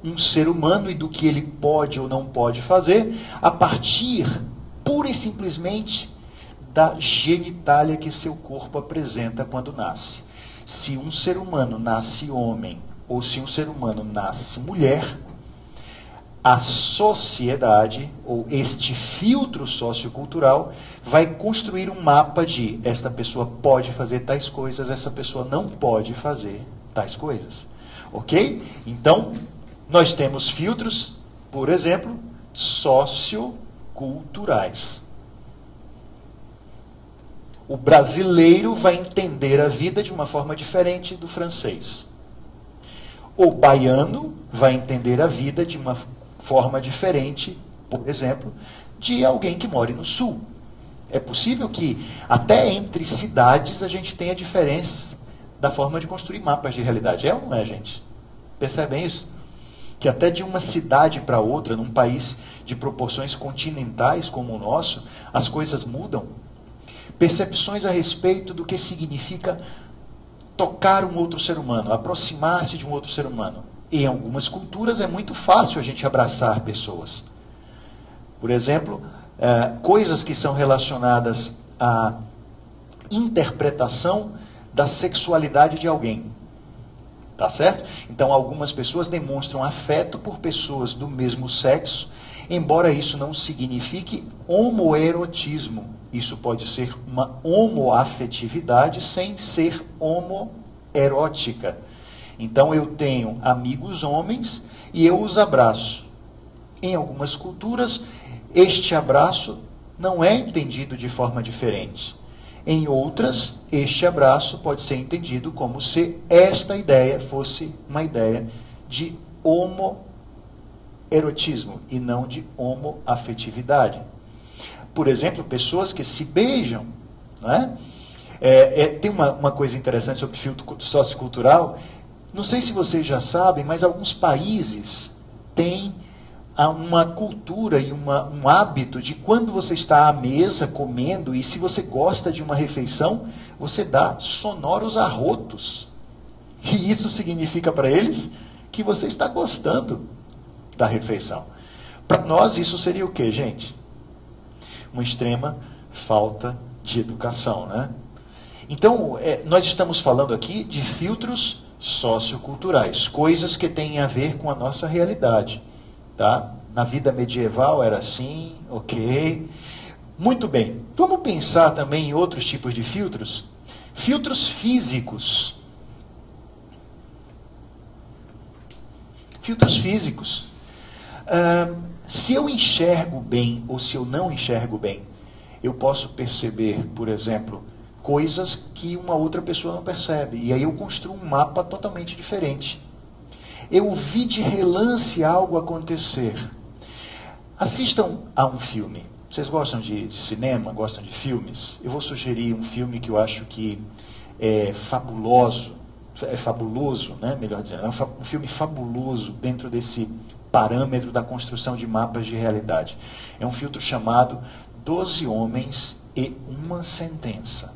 um ser humano e do que ele pode ou não pode fazer a partir, pura e simplesmente, da genitália que seu corpo apresenta quando nasce. Se um ser humano nasce homem ou se um ser humano nasce mulher, a sociedade, ou este filtro sociocultural, vai construir um mapa de esta pessoa pode fazer tais coisas, essa pessoa não pode fazer tais coisas. Ok? Então, nós temos filtros, por exemplo, socioculturais. O brasileiro vai entender a vida de uma forma diferente do francês. O baiano vai entender a vida de uma forma diferente, por exemplo, de alguém que mora no sul. É possível que até entre cidades a gente tenha diferenças da forma de construir mapas de realidade. É ou não é, gente? Percebem isso? Que até de uma cidade para outra, num país de proporções continentais como o nosso, as coisas mudam. Percepções a respeito do que significa tocar um outro ser humano, aproximar-se de um outro ser humano. Em algumas culturas é muito fácil a gente abraçar pessoas. Por exemplo, coisas que são relacionadas à interpretação da sexualidade de alguém. Tá certo? Então, algumas pessoas demonstram afeto por pessoas do mesmo sexo, embora isso não signifique homoerotismo. Isso pode ser uma homoafetividade sem ser homoerótica. Então, eu tenho amigos homens e eu os abraço. Em algumas culturas, este abraço não é entendido de forma diferente. Em outras, este abraço pode ser entendido como se esta ideia fosse uma ideia de homoerotismo e não de homoafetividade. Por exemplo, pessoas que se beijam. Não é? Tem uma coisa interessante sobre filtro sociocultural. Não sei se vocês já sabem, mas alguns países têm uma cultura e um hábito de quando você está à mesa comendo e se você gosta de uma refeição, você dá sonoros arrotos. E isso significa para eles que você está gostando da refeição. Para nós isso seria o quê, gente? Uma extrema falta de educação, né? Então, nós estamos falando aqui de filtros socioculturais, coisas que têm a ver com a nossa realidade. Tá? Na vida medieval era assim, ok. Muito bem. Vamos pensar também em outros tipos de filtros? Filtros físicos. Filtros físicos. Se eu enxergo bem ou se eu não enxergo bem, eu posso perceber, por exemplo, coisas que uma outra pessoa não percebe. E aí eu construo um mapa totalmente diferente. Eu vi de relance algo acontecer. Assistam a um filme. Vocês gostam de cinema? Gostam de filmes? Eu vou sugerir um filme que eu acho que é fabuloso. É fabuloso, né? Melhor dizendo. É um filme fabuloso dentro desse parâmetro da construção de mapas de realidade. É um filtro chamado 12 Homens e uma Sentença.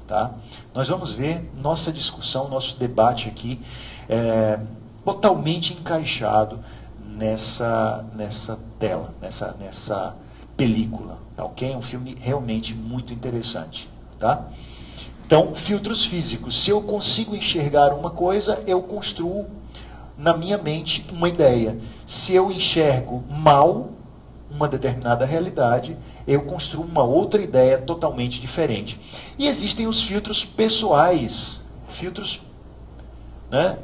Tá? Nós vamos ver nossa discussão, nosso debate aqui, totalmente encaixado nessa tela, nessa película. Tá, ok? É um filme realmente muito interessante. Tá? Então, filtros físicos. Se eu consigo enxergar uma coisa, eu construo na minha mente uma ideia. Se eu enxergo mal uma determinada realidade, eu construo uma outra ideia totalmente diferente. E existem os filtros pessoais, filtros, né,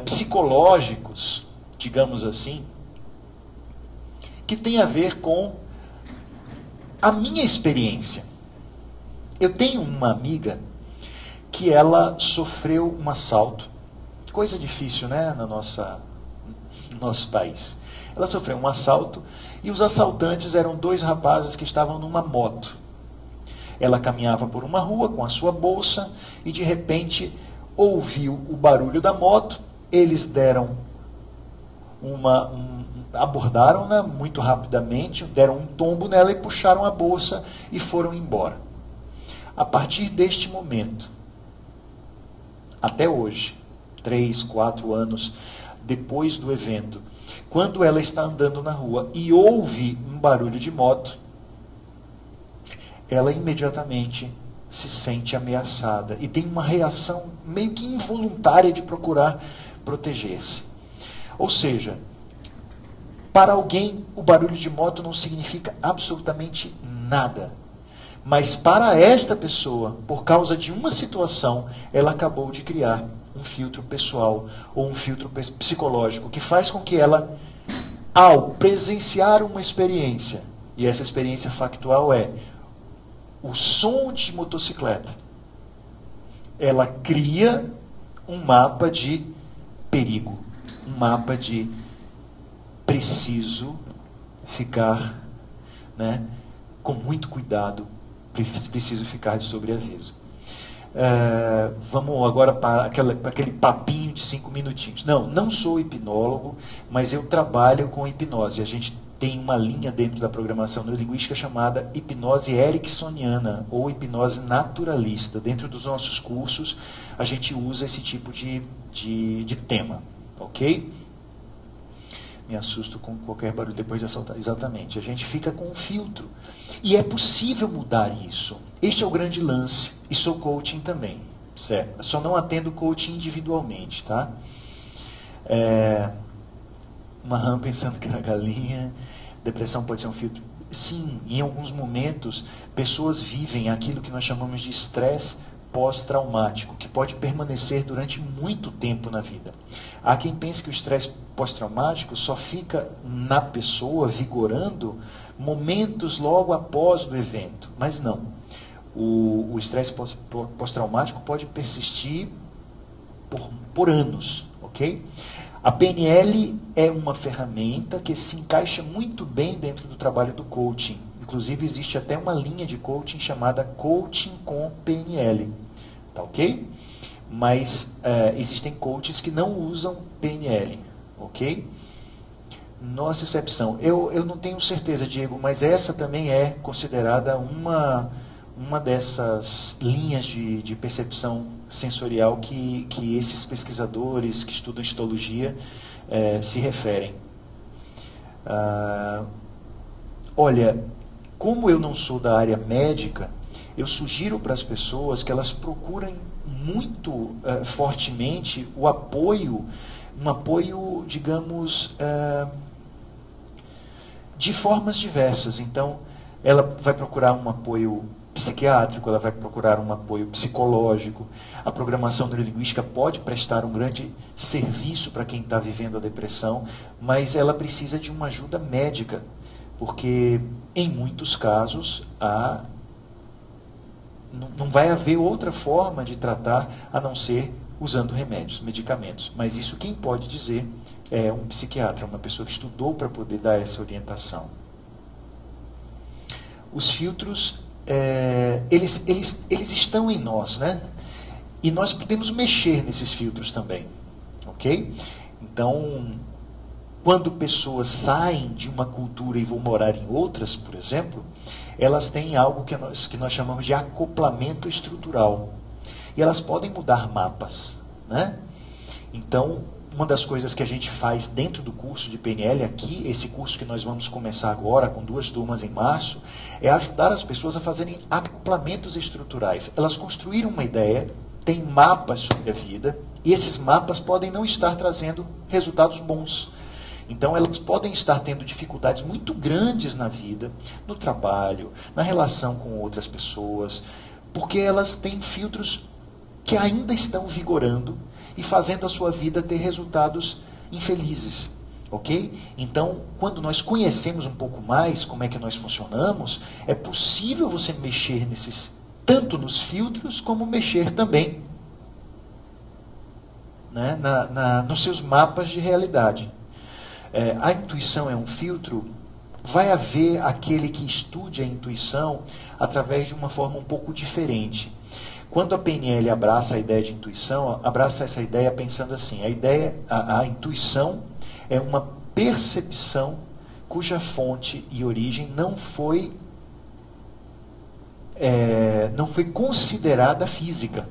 psicológicos, digamos assim, que tem a ver com a minha experiência. Eu tenho uma amiga que ela sofreu um assalto, coisa difícil, né, no nosso país. Ela sofreu um assalto e os assaltantes eram 2 rapazes que estavam numa moto. Ela caminhava por uma rua com a sua bolsa e de repente ouviu o barulho da moto. Eles deram abordaram-na muito rapidamente, deram um tombo nela e puxaram a bolsa e foram embora. A partir deste momento, até hoje, 3, 4 anos depois do evento, quando ela está andando na rua e ouve um barulho de moto, ela imediatamente se sente ameaçada e tem uma reação meio que involuntária de procurar proteger-se. Ou seja, para alguém o barulho de moto não significa absolutamente nada. Mas para esta pessoa, por causa de uma situação, ela acabou de criar um filtro pessoal ou um filtro psicológico que faz com que ela, ao presenciar uma experiência, e essa experiência factual é o som de motocicleta, ela cria um mapa de perigo, um mapa de preciso ficar, né, com muito cuidado, preciso ficar de sobreaviso. Vamos agora para aquele papinho de 5 minutinhos. Não sou hipnólogo, mas eu trabalho com hipnose. A gente tem uma linha dentro da programação neurolinguística chamada hipnose ericksoniana ou hipnose naturalista. Dentro dos nossos cursos, a gente usa esse tipo de tema. Ok? Me assusto com qualquer barulho depois de assaltar. Exatamente. A gente fica com um filtro. E é possível mudar isso. Este é o grande lance. E sou coaching também. Certo? Eu só não atendo coaching individualmente, tá? Uma rã pensando que era galinha. Depressão pode ser um filtro. Sim, em alguns momentos, pessoas vivem aquilo que nós chamamos de estresse pós-traumático, que pode permanecer durante muito tempo na vida. Há quem pense que o estresse pós-traumático só fica na pessoa vigorando momentos logo após o evento, mas não. O estresse pós-traumático pode persistir por anos, ok? A PNL é uma ferramenta que se encaixa muito bem dentro do trabalho do coaching. Inclusive, existe até uma linha de coaching chamada Coaching com PNL. Tá ok? Mas existem coaches que não usam PNL. Ok? Nossa exceção. Eu não tenho certeza, Diego, mas essa também é considerada uma dessas linhas de percepção sensorial que esses pesquisadores que estudam histologia se referem. Olha, como eu não sou da área médica, eu sugiro para as pessoas que elas procurem muito fortemente um apoio, digamos, de formas diversas. Então, ela vai procurar um apoio psiquiátrico, ela vai procurar um apoio psicológico. A programação neurolinguística pode prestar um grande serviço para quem está vivendo a depressão, mas ela precisa de uma ajuda médica, porque em muitos casos não vai haver outra forma de tratar a não ser usando remédios, medicamentos. Mas isso quem pode dizer é um psiquiatra, uma pessoa que estudou para poder dar essa orientação. Os filtros, eles estão em nós, né? E nós podemos mexer nesses filtros também, ok? Então, quando pessoas saem de uma cultura e vão morar em outras, por exemplo, elas têm algo que nós chamamos de acoplamento estrutural. E elas podem mudar mapas, né? Então, uma das coisas que a gente faz dentro do curso de PNL aqui, esse curso que nós vamos começar agora, com 2 turmas em março, é ajudar as pessoas a fazerem acoplamentos estruturais. Elas construíram uma ideia, têm mapas sobre a vida, e esses mapas podem não estar trazendo resultados bons. Então, elas podem estar tendo dificuldades muito grandes na vida, no trabalho, na relação com outras pessoas, porque elas têm filtros que ainda estão vigorando e fazendo a sua vida ter resultados infelizes, ok? Então, quando nós conhecemos um pouco mais como é que nós funcionamos, é possível você mexer tanto nos filtros, como mexer também, né, nos seus mapas de realidade. A intuição é um filtro. Vai haver aquele que estude a intuição através de uma forma um pouco diferente. Quando a PNL abraça a ideia de intuição, abraça essa ideia pensando assim: a intuição é uma percepção cuja fonte e origem não foi considerada física.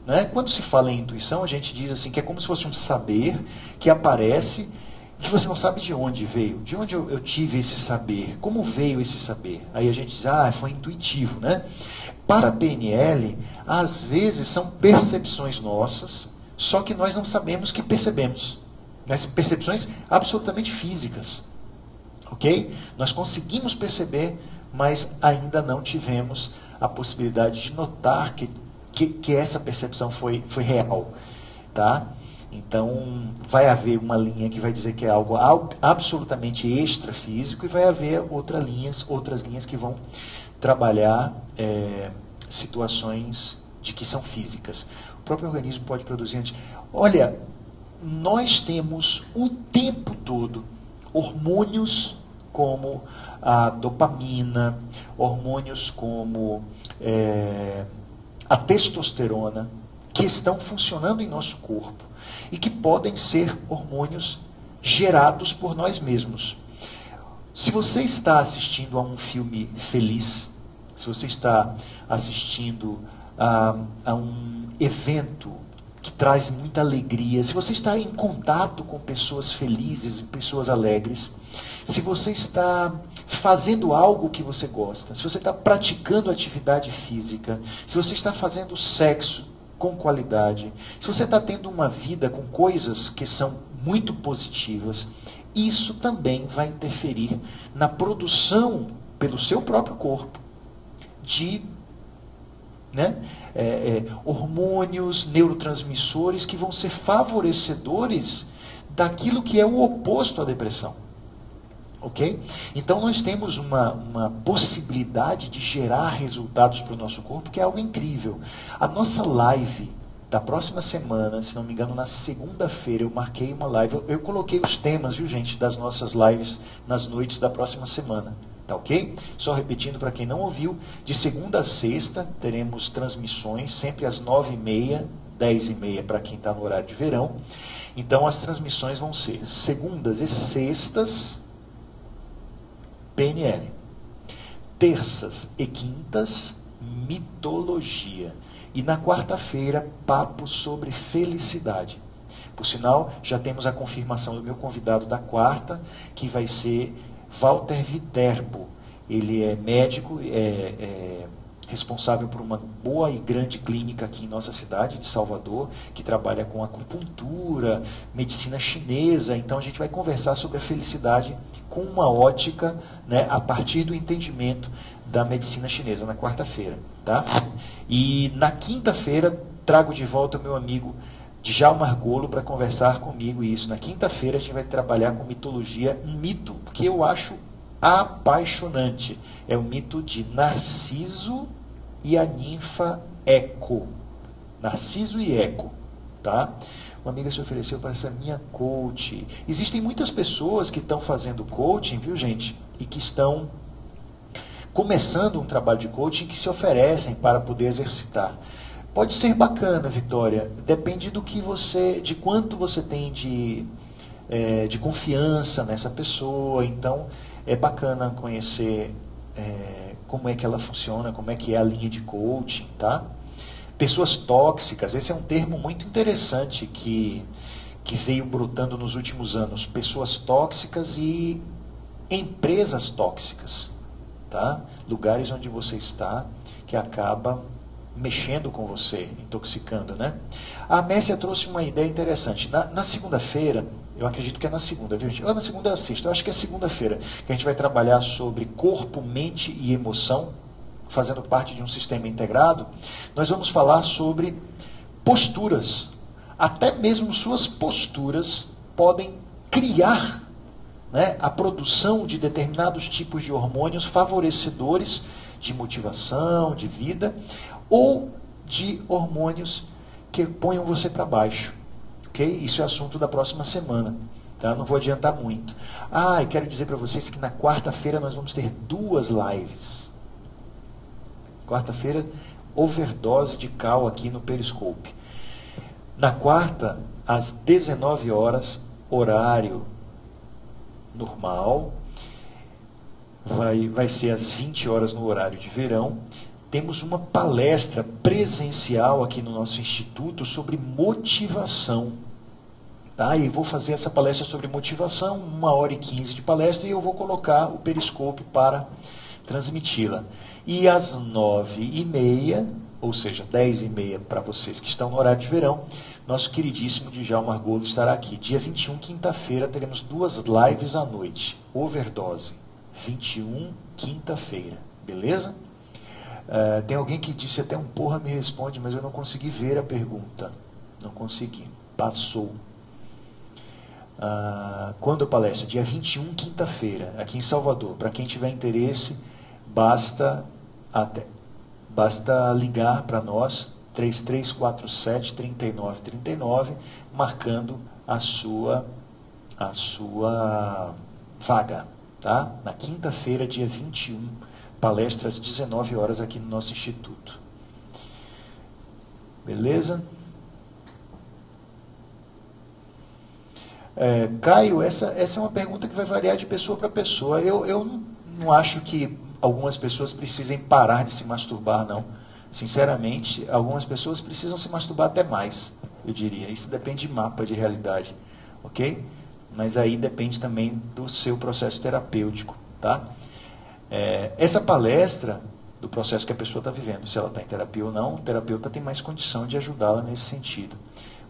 Né? Quando se fala em intuição, a gente diz assim que é como se fosse um saber que aparece, que você não sabe de onde veio. De onde eu tive esse saber? Como veio esse saber? Aí a gente diz, foi intuitivo, né? Para a PNL, às vezes são percepções nossas, só que nós não sabemos que percebemos. São percepções absolutamente físicas. Ok? Nós conseguimos perceber, mas ainda não tivemos a possibilidade de notar que essa percepção foi real. Tá? Então, vai haver uma linha que vai dizer que é algo absolutamente extrafísico, e vai haver outras linhas que vão trabalhar situações de que são físicas. O próprio organismo pode produzir. Olha, nós temos o tempo todo hormônios como a dopamina, hormônios como a testosterona, que estão funcionando em nosso corpo e que podem ser hormônios gerados por nós mesmos. Se você está assistindo a um filme feliz, se você está assistindo a um evento que traz muita alegria, se você está em contato com pessoas felizes e pessoas alegres, se você está fazendo algo que você gosta, se você está praticando atividade física, se você está fazendo sexo com qualidade, se você está tendo uma vida com coisas que são muito positivas, isso também vai interferir na produção pelo seu próprio corpo de hormônios, neurotransmissores que vão ser favorecedores daquilo que é o oposto à depressão. Ok? Então nós temos uma possibilidade de gerar resultados para o nosso corpo que é algo incrível. A nossa live da próxima semana, se não me engano, na segunda-feira, eu marquei uma live. Eu coloquei os temas, viu, gente, das nossas lives nas noites da próxima semana. Tá ok? Só repetindo para quem não ouviu, de segunda a sexta teremos transmissões, sempre às 9h30, 10h30 para quem está no horário de verão. Então as transmissões vão ser segundas e sextas, PNL. Terças e quintas, mitologia. E na quarta-feira, papo sobre felicidade. Por sinal, já temos a confirmação do meu convidado da quarta, que vai ser Walter Viterbo. Ele é médico, responsável por uma boa e grande clínica aqui em nossa cidade de Salvador, que trabalha com acupuntura, medicina chinesa. Então a gente vai conversar sobre a felicidade com uma ótica, né, a partir do entendimento da medicina chinesa, na quarta-feira. Tá? E na quinta-feira trago de volta o meu amigo Djalma Argolo para conversar comigo isso. Na quinta-feira a gente vai trabalhar com mitologia, um mito que eu acho apaixonante. É o mito de Narciso e a ninfa Eco. Narciso e Eco. Tá? Uma amiga se ofereceu para ser minha coach. Existem muitas pessoas que estão fazendo coaching, viu, gente? E que estão começando um trabalho de coaching, que se oferecem para poder exercitar. Pode ser bacana, Vitória. Depende de quanto você tem de de confiança nessa pessoa. Então, é bacana conhecer como é que ela funciona, como é que é a linha de coaching, tá? Pessoas tóxicas, esse é um termo muito interessante que veio brotando nos últimos anos. Pessoas tóxicas e empresas tóxicas, tá? Lugares onde você está que acaba mexendo com você, intoxicando, né? A Mércia trouxe uma ideia interessante. Na segunda-feira, eu acredito que é na segunda, viu, gente? Ou na segunda ou na sexta, eu acho que é segunda-feira, que a gente vai trabalhar sobre corpo, mente e emoção, fazendo parte de um sistema integrado. Nós vamos falar sobre posturas. Até mesmo suas posturas podem criar, né, a produção de determinados tipos de hormônios favorecedores de motivação, de vida, ou de hormônios que ponham você para baixo. Ok? Isso é assunto da próxima semana. Tá? Não vou adiantar muito. E quero dizer para vocês que na quarta-feira nós vamos ter 2 lives. Quarta-feira, overdose de cal aqui no Periscope. Na quarta, às 19 horas, horário normal. Vai ser às 20 horas no horário de verão. Temos uma palestra presencial aqui no nosso instituto sobre motivação. Tá? E vou fazer essa palestra sobre motivação, 1h15 de palestra, e eu vou colocar o Periscope para transmiti-la. E às 9h30, ou seja, 10h30 para vocês que estão no horário de verão, nosso queridíssimo Djalma Argolo estará aqui. Dia 21, quinta-feira, teremos 2 lives à noite. Overdose. 21, quinta-feira. Beleza? Tem alguém que disse até um porra me responde, mas eu não consegui ver a pergunta. Não consegui. Passou. Quando a palestra? Dia 21, quinta-feira, aqui em Salvador. Para quem tiver interesse, basta ligar para nós, 3347-3939, marcando a sua vaga. Tá? Na quinta-feira, dia 21, palestra às 19 horas aqui no nosso instituto. Beleza? Caio, essa é uma pergunta que vai variar de pessoa para pessoa. Eu não acho que algumas pessoas precisem parar de se masturbar, não. Sinceramente, algumas pessoas precisam se masturbar até mais, eu diria. Isso depende de mapa de realidade, ok? Mas aí depende também do seu processo terapêutico, tá? Essa palestra, do processo que a pessoa está vivendo, se ela está em terapia ou não, o terapeuta tem mais condição de ajudá-la nesse sentido.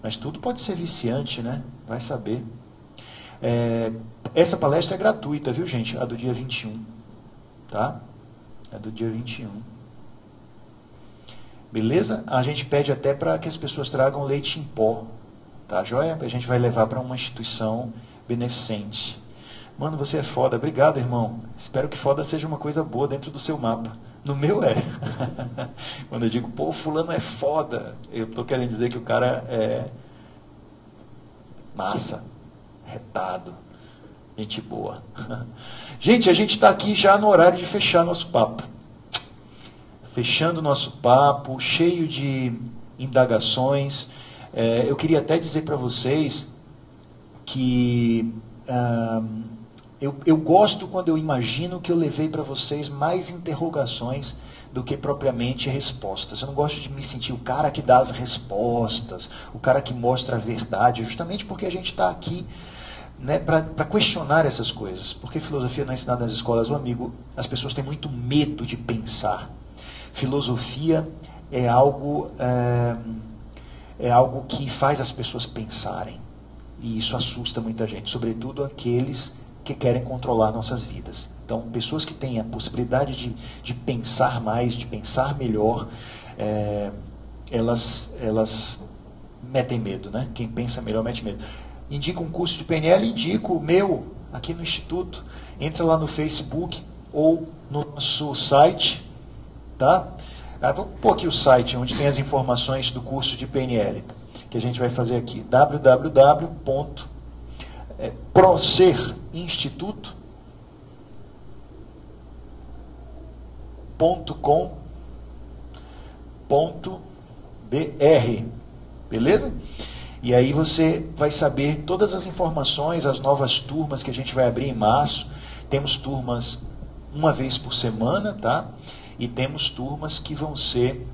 Mas tudo pode ser viciante, né? Vai saber. Essa palestra é gratuita, viu, gente? A do dia 21, tá? A do dia 21. Beleza? A gente pede até para que as pessoas tragam leite em pó, tá, joia? A gente vai levar para uma instituição beneficente. Mano, você é foda. Obrigado, irmão. Espero que foda seja uma coisa boa dentro do seu mapa. No meu é. Quando eu digo, pô, fulano é foda, eu tô querendo dizer que o cara é massa, retado, gente boa. Gente, a gente está aqui já no horário de fechar nosso papo. Fechando nosso papo, cheio de indagações. Eu queria até dizer para vocês que eu gosto quando eu imagino que eu levei para vocês mais interrogações do que propriamente respostas. Eu não gosto de me sentir o cara que dá as respostas, o cara que mostra a verdade, justamente porque a gente está aqui, né, para questionar essas coisas. Porque filosofia não é ensinada nas escolas. Amigo, as pessoas têm muito medo de pensar. Filosofia é algo que faz as pessoas pensarem. E isso assusta muita gente, sobretudo aqueles que querem controlar nossas vidas. Então, pessoas que têm a possibilidade de pensar mais, de pensar melhor, elas metem medo, né? Quem pensa melhor mete medo. Indico um curso de PNL, indico o meu, aqui no Instituto. Entra lá no Facebook ou no nosso site, tá? Vou pôr aqui o site onde tem as informações do curso de PNL, que a gente vai fazer aqui, www.proserinstituto.com.br, beleza? E aí você vai saber todas as informações, as novas turmas que a gente vai abrir em março. Temos turmas uma vez por semana, tá? E temos turmas que vão ser,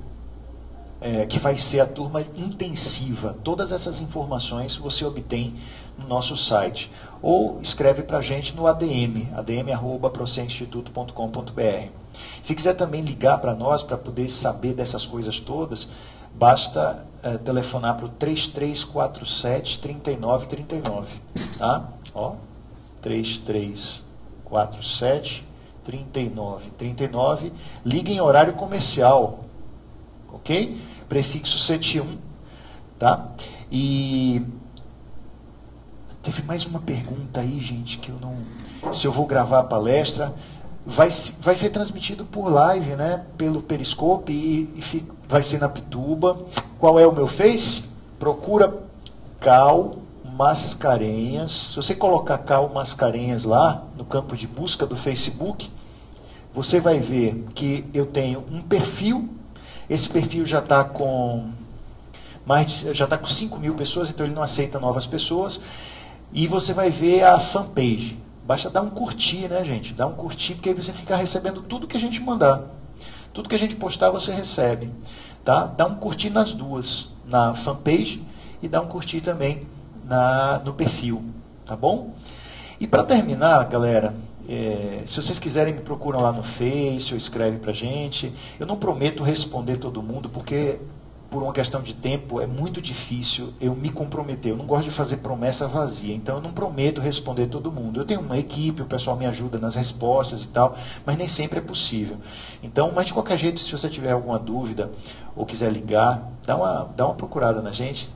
que vai ser a turma intensiva. Todas essas informações você obtém no nosso site. Ou escreve para a gente no adm@proceinstituto.com.br. Se quiser também ligar para nós, para poder saber dessas coisas todas, basta telefonar para o 3347-3939. Tá? Ó, 3347-3939. Liga em horário comercial. Ok? Prefixo 71. Tá? E teve mais uma pergunta aí, gente, que eu não... Se eu vou gravar a palestra... Vai ser transmitido por live, né? Pelo Periscope e vai ser na Pituba. Qual é o meu Face? Procura Cal Mascarenhas. Se você colocar Cal Mascarenhas lá no campo de busca do Facebook, você vai ver que eu tenho um perfil. Esse perfil já está com 5 mil pessoas, então ele não aceita novas pessoas. E você vai ver a fanpage. Basta dar um curtir, né, gente? Dá um curtir, porque aí você fica recebendo tudo que a gente mandar. Tudo que a gente postar, você recebe. Tá? Dá um curtir nas duas, na fanpage e dá um curtir também no perfil. Tá bom? E para terminar, galera, se vocês quiserem, me procuram lá no Face ou escreve pra gente. Eu não prometo responder todo mundo, porque por uma questão de tempo é muito difícil eu me comprometer. Eu não gosto de fazer promessa vazia, então eu não prometo responder todo mundo. Eu tenho uma equipe, o pessoal me ajuda nas respostas e tal, mas nem sempre é possível. Então, mas de qualquer jeito, se você tiver alguma dúvida ou quiser ligar, dá uma procurada na gente,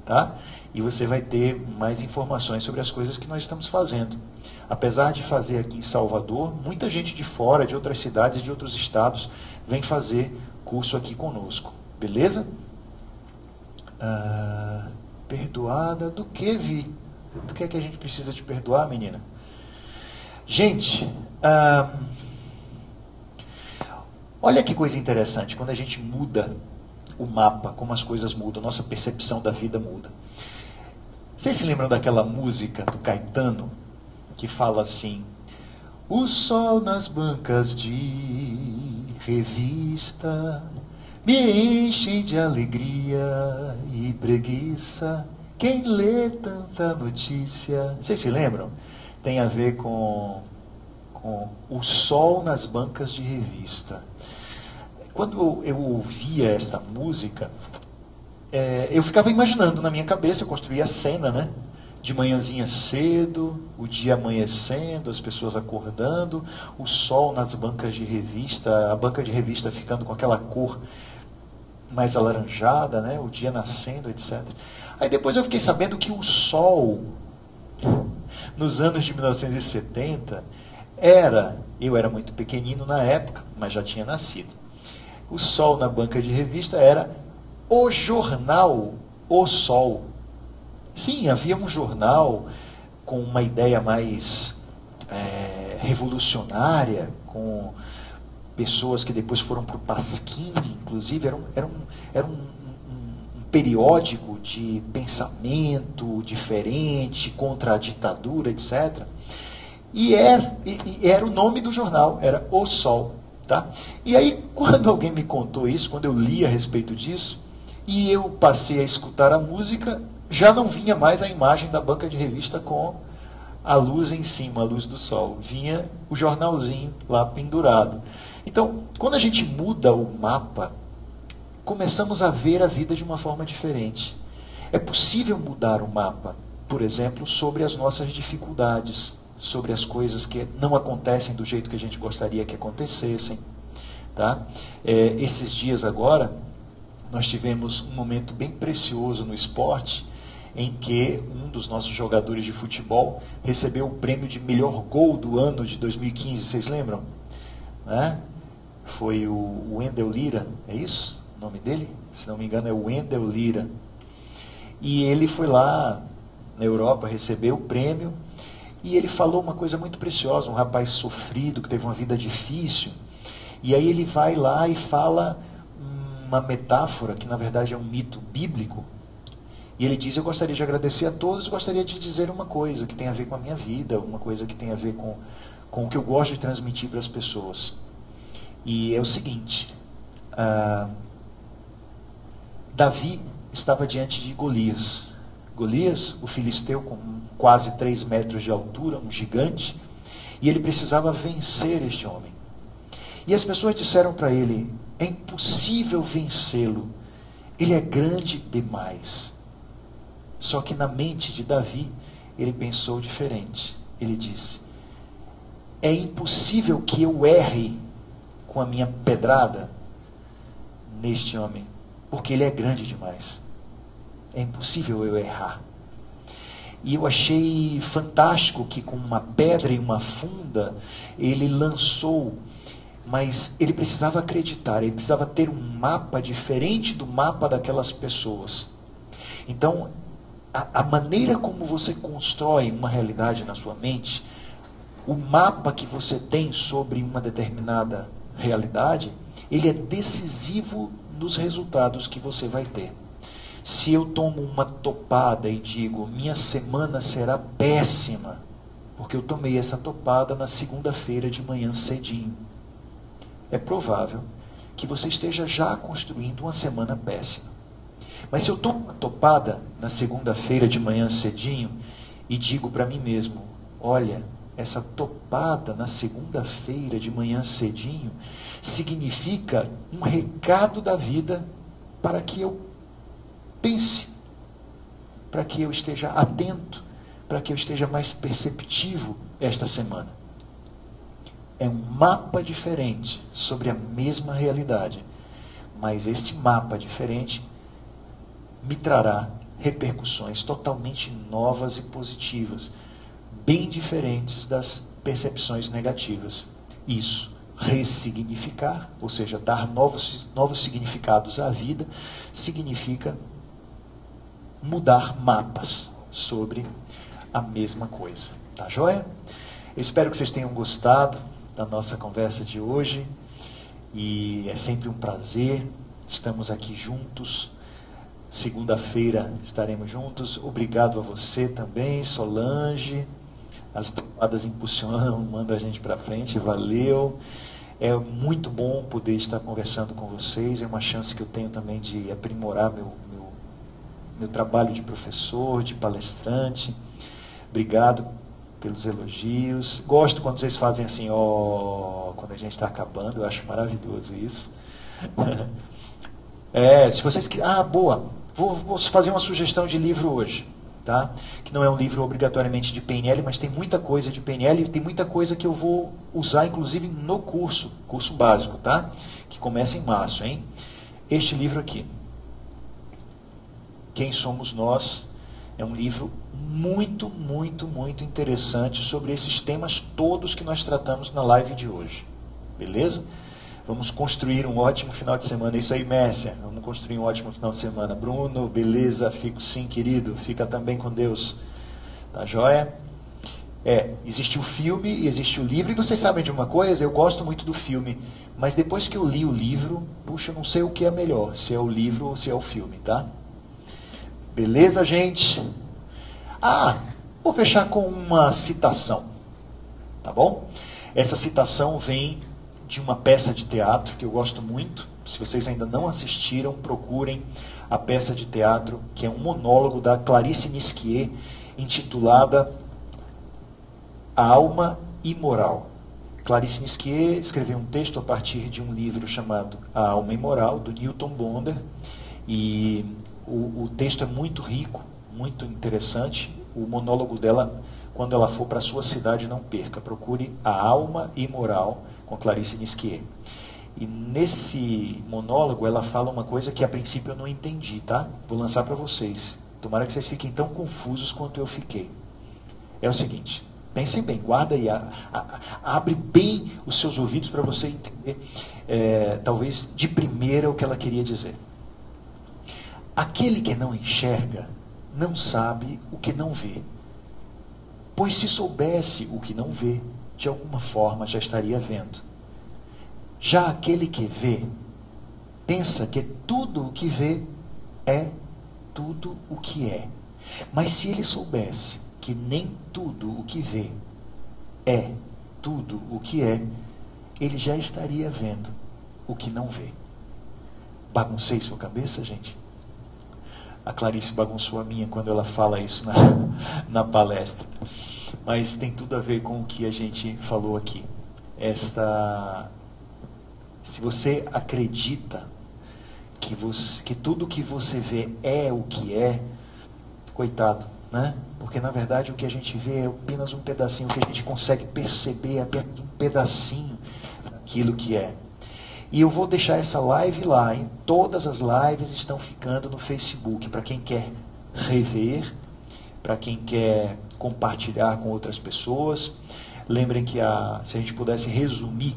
tá? E você vai ter mais informações sobre as coisas que nós estamos fazendo. Apesar de fazer aqui em Salvador, muita gente de fora, de outras cidades e de outros estados, vem fazer curso aqui conosco. Beleza? Perdoada do que, Vi? Do que é que a gente precisa de perdoar, menina? Gente, olha que coisa interessante. Quando a gente muda o mapa, como as coisas mudam, nossa percepção da vida muda. Vocês se lembram daquela música do Caetano, que fala assim: o sol nas bancas de revista me enche de alegria e preguiça. Quem lê tanta notícia... Vocês se lembram? Tem a ver com o sol nas bancas de revista. Quando eu ouvia esta música, eu ficava imaginando na minha cabeça, eu construía a cena, né? De manhãzinha cedo, o dia amanhecendo, as pessoas acordando, o sol nas bancas de revista, a banca de revista ficando com aquela cor mais alaranjada, né? O dia nascendo, etc. Aí depois eu fiquei sabendo que o sol, nos anos de 1970, eu era muito pequenino na época, mas já tinha nascido. O sol na banca de revista era o jornal O Sol. Sim, havia um jornal com uma ideia mais revolucionária, com pessoas que depois foram para o Pasquim, inclusive. Era um periódico de pensamento diferente, contra a ditadura, etc. E era o nome do jornal, era O Sol. Tá? E aí, quando alguém me contou isso, quando eu li a respeito disso, e eu passei a escutar a música, já não vinha mais a imagem da banca de revista com a luz em cima, a luz do sol. Vinha o jornalzinho lá pendurado. Então, quando a gente muda o mapa, começamos a ver a vida de uma forma diferente. É possível mudar o mapa, por exemplo, sobre as nossas dificuldades, sobre as coisas que não acontecem do jeito que a gente gostaria que acontecessem. Tá? Esses dias agora, nós tivemos um momento bem precioso no esporte, em que um dos nossos jogadores de futebol recebeu o prêmio de melhor gol do ano de 2015, vocês lembram? Né? Foi o Wendel Lira, é isso o nome dele? Se não me engano é o Wendel Lira. E ele foi lá na Europa receber o prêmio, e ele falou uma coisa muito preciosa, um rapaz sofrido, que teve uma vida difícil, e aí ele vai lá e fala uma metáfora, que na verdade é um mito bíblico, E ele diz: eu gostaria de agradecer a todos, gostaria de dizer uma coisa que tem a ver com a minha vida, uma coisa que tem a ver com o que eu gosto de transmitir para as pessoas. E é o seguinte, Davi estava diante de Golias. Golias, o filisteu com quase 3 metros de altura, um gigante, e ele precisava vencer este homem. E as pessoas disseram para ele: é impossível vencê-lo, ele é grande demais. Só que na mente de Davi, ele pensou diferente. Ele disse: é impossível que eu erre com a minha pedrada neste homem, porque ele é grande demais. É impossível eu errar. E eu achei fantástico que com uma pedra e uma funda, ele lançou, mas ele precisava acreditar, ele precisava ter um mapa diferente do mapa daquelas pessoas. Então, a maneira como você constrói uma realidade na sua mente, o mapa que você tem sobre uma determinada realidade, ele é decisivo nos resultados que você vai ter. Se eu tomo uma topada e digo: minha semana será péssima, porque eu tomei essa topada na segunda-feira de manhã cedinho, é provável que você esteja já construindo uma semana péssima. Mas se eu tomo uma topada na segunda-feira de manhã cedinho e digo para mim mesmo: olha, essa topada na segunda-feira de manhã cedinho significa um recado da vida para que eu pense, para que eu esteja atento, para que eu esteja mais perceptivo esta semana. É um mapa diferente sobre a mesma realidade, mas esse mapa diferente me trará repercussões totalmente novas e positivas, bem diferentes das percepções negativas. Isso, ressignificar, ou seja, dar novos significados à vida, significa mudar mapas sobre a mesma coisa. Tá joia? Espero que vocês tenham gostado da nossa conversa de hoje, e é sempre um prazer. Estamos aqui juntos. Segunda-feira estaremos juntos. Obrigado a você também, Solange. As tomadas impulsionam, mandam a gente para frente. Valeu. É muito bom poder estar conversando com vocês. É uma chance que eu tenho também de aprimorar meu trabalho de professor, de palestrante. Obrigado pelos elogios. Gosto quando vocês fazem assim, quando a gente está acabando. Eu acho maravilhoso isso. Se vocês... boa. Vou fazer uma sugestão de livro hoje, tá? Que não é um livro obrigatoriamente de PNL, mas tem muita coisa de PNL e tem muita coisa que eu vou usar, inclusive, no curso básico, tá? Que começa em março, hein? Este livro aqui, Quem Somos Nós, é um livro muito, muito, muito interessante sobre esses temas todos que nós tratamos na live de hoje. Beleza? Vamos construir um ótimo final de semana. Isso aí, Mércia. Vamos construir um ótimo final de semana. Bruno, beleza? Fico sim, querido. Fica também com Deus. Tá joia? Existe o filme e existe o livro. E vocês sabem de uma coisa? Eu gosto muito do filme. Mas depois que eu li o livro, puxa, eu não sei o que é melhor. Se é o livro ou se é o filme, tá? Beleza, gente? Vou fechar com uma citação. Tá bom? Essa citação vem de uma peça de teatro que eu gosto muito. Se vocês ainda não assistiram, procurem a peça de teatro, que é um monólogo da Clarice Nisquier, intitulada A Alma Imoral. Clarice Nisquier escreveu um texto a partir de um livro chamado A Alma Imoral, do Newton Bonder, e o texto é muito rico, muito interessante. O monólogo dela, quando ela for para a sua cidade, não perca. Procure A Alma Imoral, com Clarice Nisquier. E nesse monólogo ela fala uma coisa que a princípio eu não entendi, tá? Vou lançar para vocês. Tomara que vocês fiquem tão confusos quanto eu fiquei. É o seguinte, pensem bem, guarda e abre bem os seus ouvidos para você entender, talvez de primeira, o que ela queria dizer. Aquele que não enxerga não sabe o que não vê. Pois se soubesse o que não vê, de alguma forma já estaria vendo. Já aquele que vê, pensa que tudo o que vê é tudo o que é. Mas se ele soubesse que nem tudo o que vê é tudo o que é, ele já estaria vendo o que não vê. Baguncei sua cabeça, gente? A Clarice bagunçou a minha quando ela fala isso na palestra. Mas tem tudo a ver com o que a gente falou aqui. Se você acredita que tudo que você vê é o que é, coitado, né? Porque na verdade o que a gente vê é apenas um pedacinho, o que a gente consegue perceber é apenas um pedacinho daquilo que é. E eu vou deixar essa live lá, hein? Todas as lives estão ficando no Facebook, para quem quer rever, para quem quer compartilhar com outras pessoas. Lembrem que se a gente pudesse resumir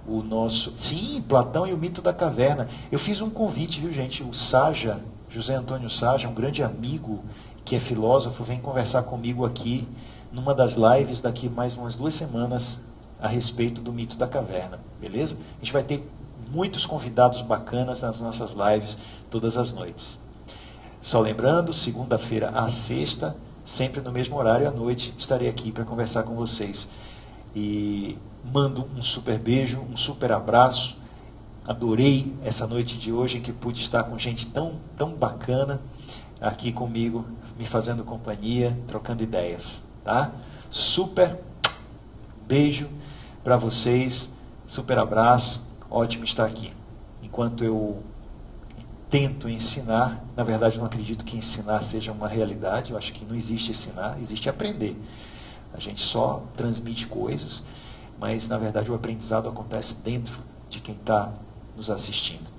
o nosso... Sim, Platão e o mito da caverna. Eu fiz um convite, viu, gente? O Saja, José Antônio Saja, um grande amigo que é filósofo, vem conversar comigo aqui numa das lives daqui mais umas 2 semanas a respeito do mito da caverna, beleza? A gente vai ter muitos convidados bacanas nas nossas lives todas as noites. Só lembrando, segunda-feira à sexta, sempre no mesmo horário à noite, estarei aqui para conversar com vocês. E mando um super beijo, um super abraço. Adorei essa noite de hoje em que pude estar com gente tão bacana aqui comigo, me fazendo companhia, trocando ideias, tá? Super beijo para vocês, super abraço, ótimo estar aqui. Enquanto eu tento ensinar, na verdade não acredito que ensinar seja uma realidade, eu acho que não existe ensinar, existe aprender. A gente só transmite coisas, mas na verdade o aprendizado acontece dentro de quem está nos assistindo.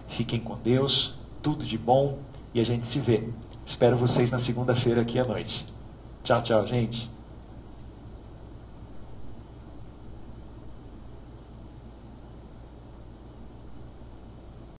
Fiquem com Deus, tudo de bom e a gente se vê. Espero vocês na segunda-feira aqui à noite. Tchau, tchau, gente.